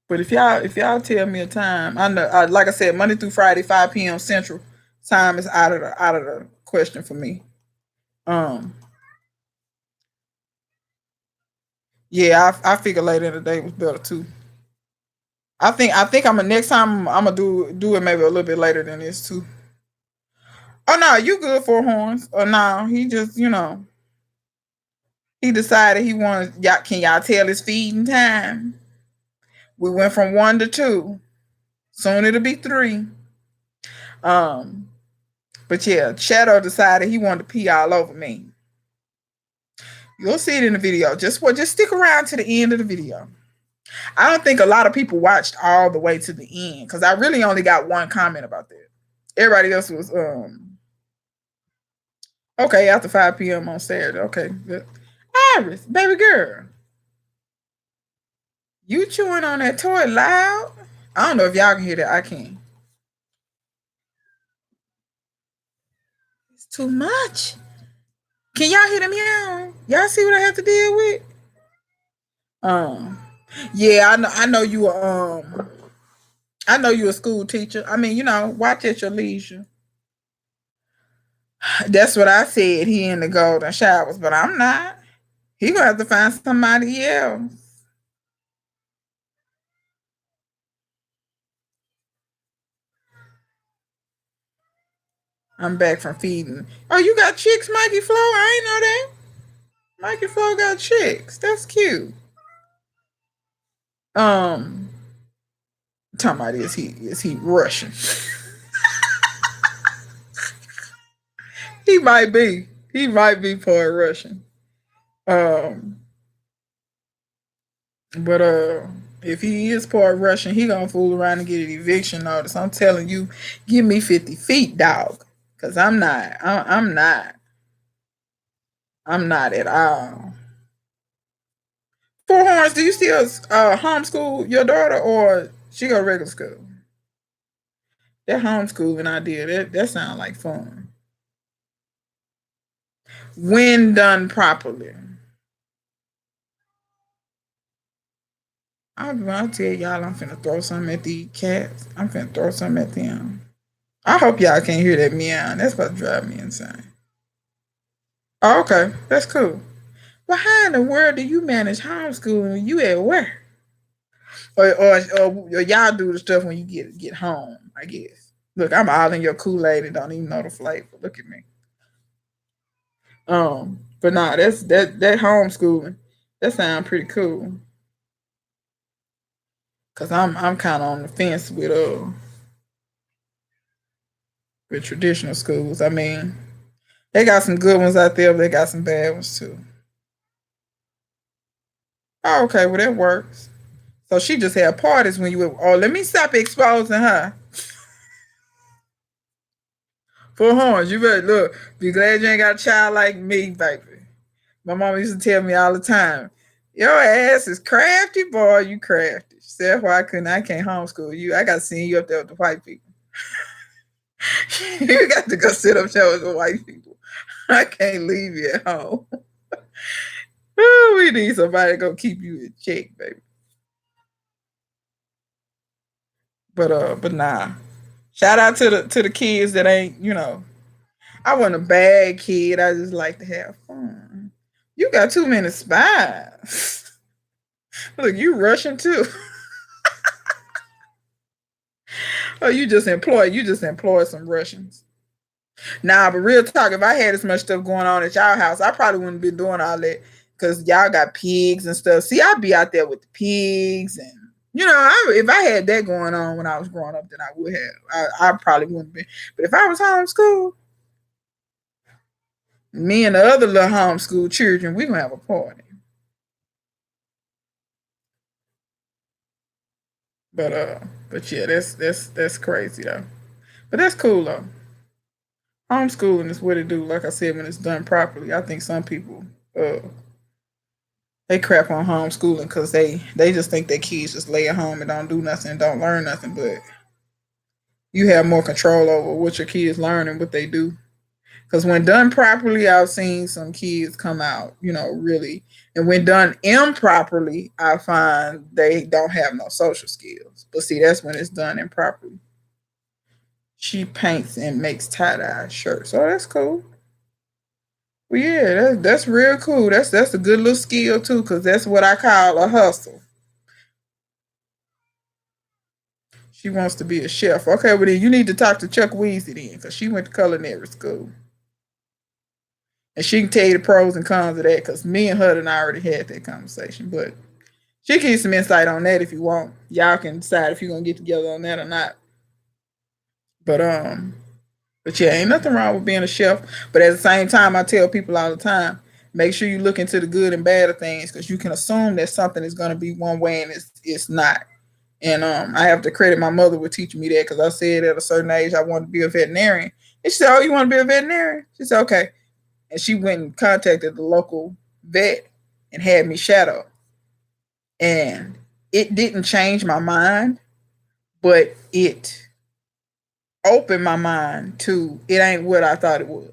but if y'all tell me a time, I know, like I said, Monday through Friday, 5 p.m. Central Time is out of the question for me. Um, yeah, I figure later in the day was better too. I think I'm gonna next time I'm gonna do it maybe a little bit later than this too. Oh no, you good for horns? Or no, he just he decided he wanted y'all. Can y'all tell it's feeding time? We went from 1 to 2. Soon it'll be 3. Um, but yeah, Shadow decided he wanted to pee all over me. You'll see it in the video. Just stick around to the end of the video. I don't think a lot of people watched all the way to the end because I really only got one comment about that. Everybody else was okay after 5 p.m. on Saturday. Okay, good. Iris, baby girl, you chewing on that toy loud? I don't know if y'all can hear that. I can. It's too much. Can y'all hear them meow? Y'all see what I have to deal with? Um, yeah, I know. I know you a school teacher. I mean, watch at your leisure. That's what I said. He in the golden showers, but I'm not. He gonna have to find somebody else. I'm back from feeding. Oh, you got chicks, Mikey Flo? I ain't know that. Mikey Flo got chicks. That's cute. Um, talking about is he Russian? He might be. He might be part Russian. Um, but if he is part Russian, he gonna fool around and get an eviction notice. I'm telling you, give me 50 feet, dog. Cause I'm not. I'm not. I'm not at all. Four Horns, do you still homeschool your daughter or she go to regular school? That homeschooling idea, that sounds like fun. When done properly. I'll tell y'all I'm finna throw something at the cats. I'm finna throw something at them. I hope y'all can't hear that meow. That's about to drive me insane. Oh, okay. That's cool. But how in the world do you manage homeschooling when you at work? Or y'all do the stuff when you get home, I guess. Look, I'm all in your Kool-Aid and don't even know the flavor. Look at me. But nah, that homeschooling. That sounds pretty cool. Cause I'm kind of on the fence with traditional schools. I mean, they got some good ones out there, but they got some bad ones too. Oh, okay, well that works. So she just had parties when you were. Oh, let me stop exposing her. Four Horns, you better look. Be glad you ain't got a child like me, baby. My mama used to tell me all the time, "Your ass is crafty, boy. You crafty." She said, "Why I can't homeschool you. I got to send you up there with the white people. You got to go sit up there with the white people. I can't leave you at home. Ooh, we need somebody to go keep you in check, baby." But nah. Shout out to the kids that ain't, I wasn't a bad kid. I just like to have fun. You got too many spies. Look, you Russian too. Oh, you just employ some Russians. Nah, but real talk, if I had as much stuff going on at y'all house, I probably wouldn't be doing all that because y'all got pigs and stuff. See, I'd be out there with the pigs and if I had that going on when I was growing up, then I would have. I probably wouldn't be. But if I was homeschooled, me and the other little homeschool children, we gonna have a party. But yeah, that's crazy though. But that's cool though. Homeschooling is what it do. Like I said, when it's done properly, I think some people uh they crap on homeschooling because they just think their kids just lay at home and don't do nothing and don't learn nothing. But you have more control over what your kids learn and what they do. Because when done properly, I've seen some kids come out, really. And when done improperly, I find they don't have no social skills. But see, that's when it's done improperly. She paints and makes tie dye shirts. So that's cool. Well, yeah, that's real cool. That's a good little skill too, because that's what I call a hustle. She wants to be a chef. Okay, well then you need to talk to Chuck Weezy then, because she went to culinary school. And she can tell you the pros and cons of that, because me and her and I already had that conversation. But she can give some insight on that if you want. Y'all can decide if you're gonna get together on that or not. But but yeah, ain't nothing wrong with being a chef. But at the same time, I tell people all the time, make sure you look into the good and bad of things because you can assume that something is gonna be one way and it's not. And I have to credit my mother with teaching me that because I said at a certain age I wanted to be a veterinarian. And she said, "Oh, you want to be a veterinarian?" She said, "Okay." And she went and contacted the local vet and had me shadow. And it didn't change my mind, but it opened my mind to it ain't what I thought it was.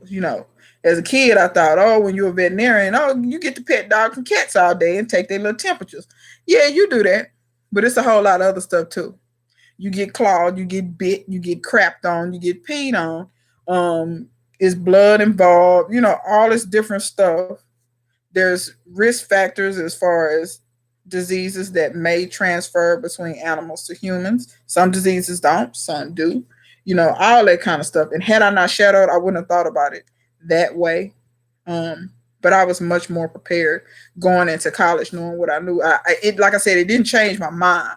As a kid, I thought, oh, when you're a veterinarian, oh, you get to pet dogs and cats all day and take their little temperatures. Yeah, you do that, but it's a whole lot of other stuff too. You get clawed, you get bit, you get crapped on, you get peed on. Is blood involved? All this different stuff. There's risk factors as far as diseases that may transfer between animals to humans. Some diseases don't, some do. All that kind of stuff. And had I not shadowed, I wouldn't have thought about it that way. Um, but I was much more prepared going into college, knowing what I knew. It like I said, it didn't change my mind,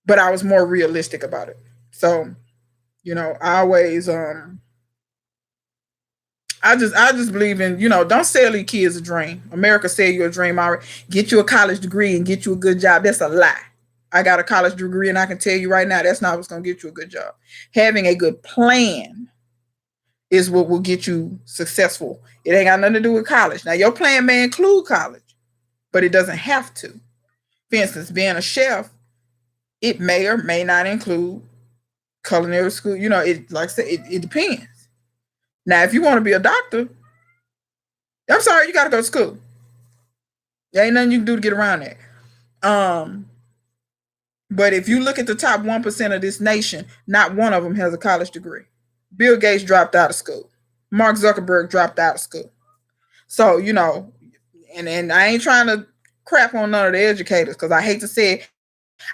but I was more realistic about it. So, I always I just believe in, don't sell your kids a dream. America sell you a dream already. Get you a college degree and get you a good job. That's a lie. I got a college degree and I can tell you right now that's not what's gonna get you a good job. Having a good plan is what will get you successful. It ain't got nothing to do with college. Now your plan may include college, but it doesn't have to. For instance, being a chef, it may or may not include culinary school. It like I said, it depends. Now, if you want to be a doctor, I'm sorry, you got to go to school. There ain't nothing you can do to get around that. Um, but if you look at the top 1% of this nation, not one of them has a college degree. Bill Gates dropped out of school. Mark Zuckerberg dropped out of school. So, and I ain't trying to crap on none of the educators because I hate to say it,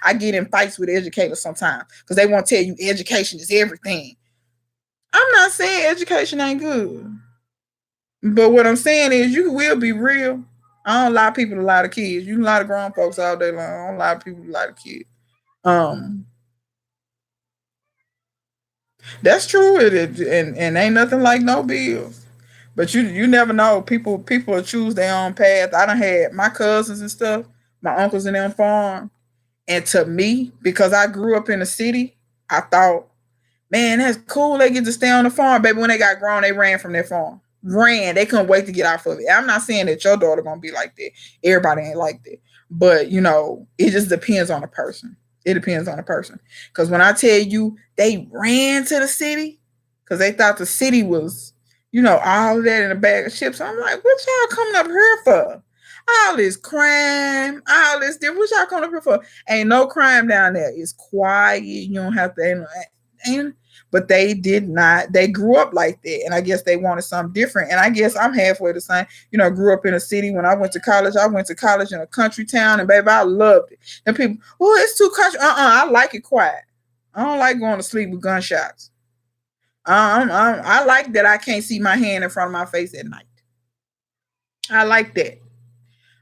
I get in fights with educators sometimes because they want to tell you education is everything. I'm not saying education ain't good. But what I'm saying is you will be real. I don't lie people to lie to kids. You can lie to grown folks all day long. I don't lie to people to lie to kids. Um, that's true. And ain't nothing like no bills. But you never know. People will choose their own path. I done had my cousins and stuff, my uncles and them farm. And to me, because I grew up in the city, I thought, man, that's cool. They get to stay on the farm. Baby, when they got grown, they ran from their farm. Ran. They couldn't wait to get off of it. I'm not saying that your daughter gonna be like that. Everybody ain't like that. But it just depends on the person. It depends on the person. Because when I tell you they ran to the city, because they thought the city was, all of that in a bag of chips. I'm like, what y'all coming up here for? All this crime, all this. What y'all coming up here for? Ain't no crime down there. It's quiet. You don't have to. Ain't but they did not. They grew up like that, and I guess they wanted something different. And I guess I'm halfway the same. Grew up in a city. When I went to college in a country town, and baby, I loved it. And people, oh, it's too country. I like it quiet. I don't like going to sleep with gunshots. I like that I can't see my hand in front of my face at night. I like that.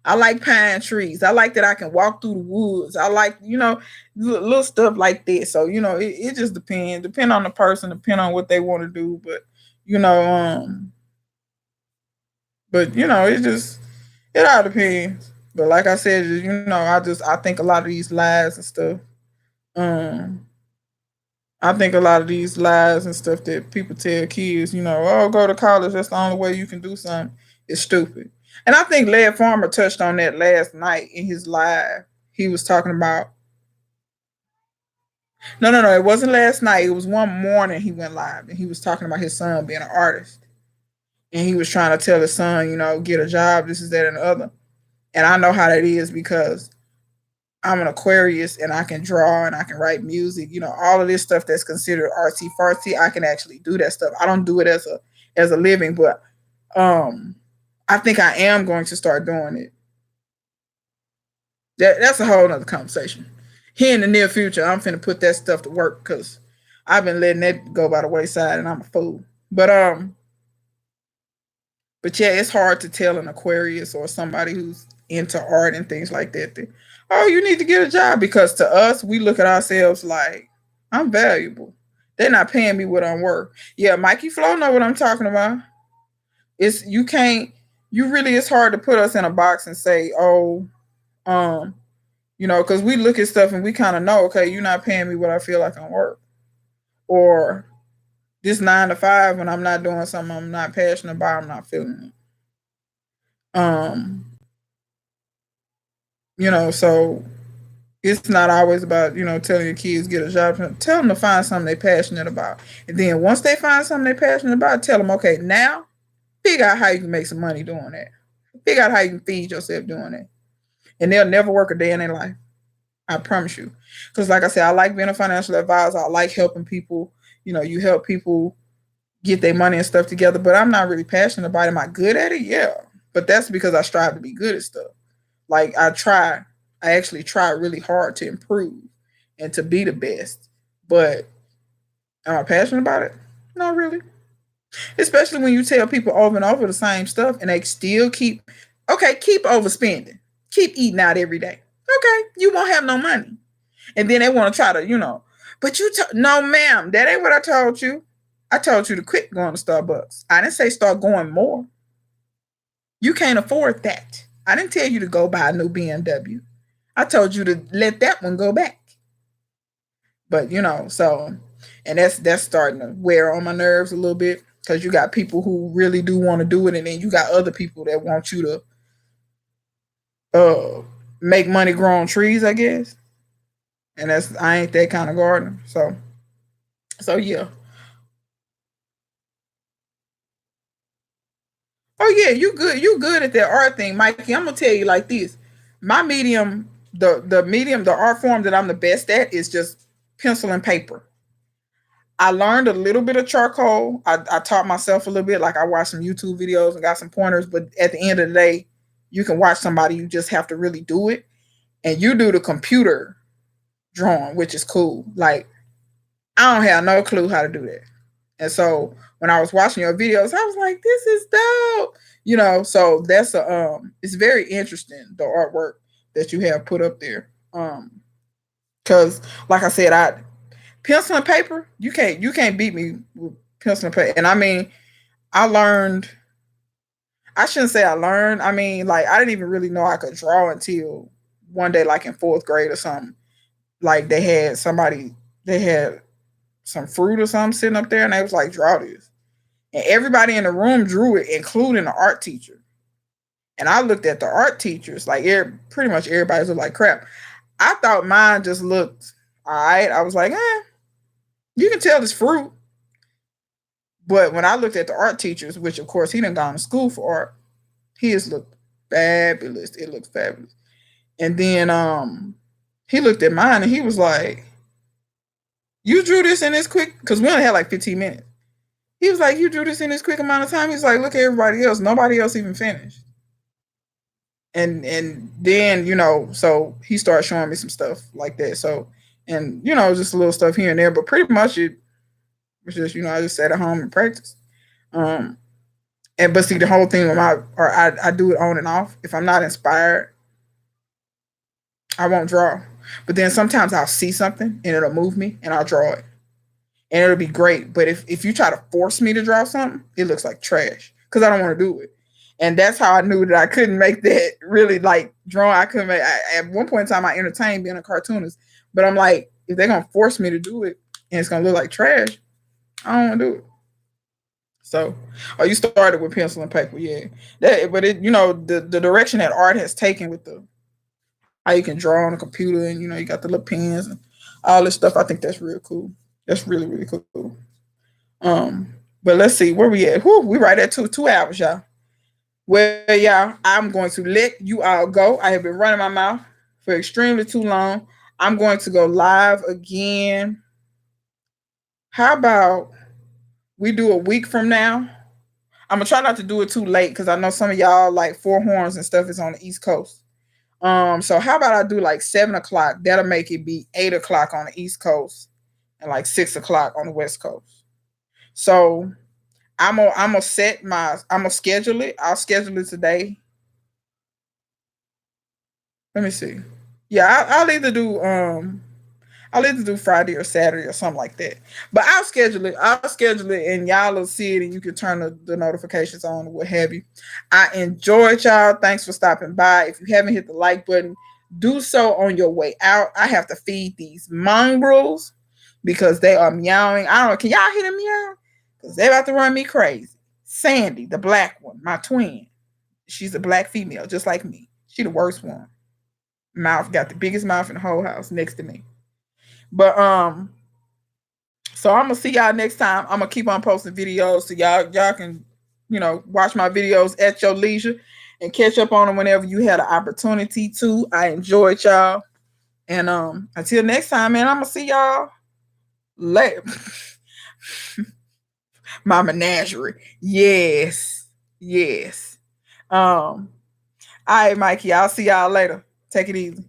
I like pine trees. I like that I can walk through the woods. I like, little stuff like that. So, it just depends. Depend on the person, depend on what they want to do. You know, um, it all depends. But like I said, I think a lot of these lies and stuff. Um, I think a lot of these lies and stuff that people tell kids, oh, go to college. That's the only way you can do something. It's stupid. And I think Led Farmer touched on that last night in his live. He was talking about, no, it wasn't last night. It was one morning he went live and he was talking about his son being an artist. And he was trying to tell his son, get a job, this is that and the other. And I know how that is because I'm an Aquarius and I can draw and I can write music, all of this stuff that's considered artsy fartsy, I can actually do that stuff. I don't do it as a living, but I think I am going to start doing it. That's a whole nother conversation. Here in the near future, I'm finna put that stuff to work because I've been letting that go by the wayside and I'm a fool. But yeah, it's hard to tell an Aquarius or somebody who's into art and things like that, oh, you need to get a job because to us, we look at ourselves like I'm valuable. They're not paying me what I'm worth. Yeah, Mikey Flo know what I'm talking about. You can't. It's hard to put us in a box and say, oh, because we look at stuff and we kind of know, okay, you're not paying me what I feel like I'm worth, or this 9 to 5 when I'm not doing something I'm not passionate about, I'm not feeling it. So it's not always about, telling your kids get a job. Tell them to find something they're passionate about. And then once they find something they're passionate about, tell them, okay, now figure out how you can make some money doing that. Figure out how you can feed yourself doing that. And they'll never work a day in their life. I promise you. Because like I said, I like being a financial advisor. I like helping people. You help people get their money and stuff together, but I'm not really passionate about it. Am I good at it? Yeah. But that's because I strive to be good at stuff. Like I actually try really hard to improve and to be the best. But am I passionate about it? Not really. Especially when you tell people over and over the same stuff and they still keep, okay, keep overspending, keep eating out every day. Okay, you won't have no money. And then they want to try to, but no, ma'am, that ain't what I told you. I told you to quit going to Starbucks. I didn't say start going more. You can't afford that. I didn't tell you to go buy a new BMW. I told you to let that one go back. But so, and that's starting to wear on my nerves a little bit because you got people who really do want to do it, and then you got other people that want you to make money grow on trees, I guess. And I ain't that kind of gardener. So yeah. Oh yeah, you good at that art thing, Mikey. I'm gonna tell you like this. My medium, the art form that I'm the best at is just pencil and paper. I learned a little bit of charcoal. I taught myself a little bit, like I watched some YouTube videos and got some pointers, but at the end of the day, you can watch somebody, you just have to really do it. And you do the computer drawing, which is cool. Like I don't have no clue how to do that. And so when I was watching your videos, I was like, this is dope. So that's it's very interesting, the artwork that you have put up there. Cause like I said, pencil and paper, you can't beat me with pencil and paper. And I mean, I learned I shouldn't say I learned. I mean, like I didn't even really know I could draw until one day, like in fourth grade or something. Like they had some fruit or something sitting up there and they was like, draw this. And everybody in the room drew it, including the art teacher. And I looked at the art teachers, like pretty much everybody looked like crap. I thought mine just looked all right. I was like, you can tell it's fruit. But when I looked at the art teachers, which of course he didn't gone to school for art, his looked fabulous. It looked fabulous. And then he looked at mine and he was like, you drew this in this quick? Because we only had like 15 minutes. He was like, you drew this in this quick amount of time? He's like, look at everybody else. Nobody else even finished. And then, so he started showing me some stuff like that. So, and, just a little stuff here and there. But pretty much it was just, I just sat at home and practiced. But see, the whole thing I do it on and off. If I'm not inspired, I won't draw. But then sometimes I'll see something and it'll move me and I'll draw it. And it'll be great. But if you try to force me to draw something, it looks like trash because I don't want to do it. And that's how I knew that I couldn't make that really like drawing. I couldn't make. At one point in time, I entertained being a cartoonist, but I'm like, if they're gonna force me to do it and it's gonna look like trash, I don't want to do it. So, oh, you started with pencil and paper, yeah. But the direction that art has taken with the how you can draw on a computer and you got the little pens and all this stuff. I think that's real cool. That's really really cool. But let's see where we at. Whew, we right at 2 hours, y'all. Well, y'all, I'm going to let you all go. I have been running my mouth for extremely too long. I'm going to go live again. How about we do a week from now? I'm gonna try not to do it too late because I know some of y'all like Four Horns and stuff is on the East Coast. So how about I do like 7 o'clock? That'll make it be 8 o'clock on the East Coast and like 6 o'clock on the West Coast. So I'm gonna schedule it. I'll schedule it today. Let me see. Yeah, I'll either do Friday or Saturday or something like that. But I'll schedule it. I'll schedule it and y'all will see it and you can turn the notifications on or what have you. I enjoyed y'all. Thanks for stopping by. If you haven't hit the like button, do so on your way out. I have to feed these mongrels because they are meowing. I don't know. Can y'all hear them meow? Because they're about to run me crazy. Sandy, the black one, my twin. She's a black female, just like me. She the worst one. Mouth got the biggest mouth in the whole house next to me. But so I'm gonna see y'all next time. I'm gonna keep on posting videos so y'all can, watch my videos at your leisure and catch up on them whenever you had an opportunity to. I enjoyed y'all. And until next time, man, I'm gonna see y'all later. My menagerie. Yes. Yes. All right, Mikey. I'll see y'all later. Take it easy.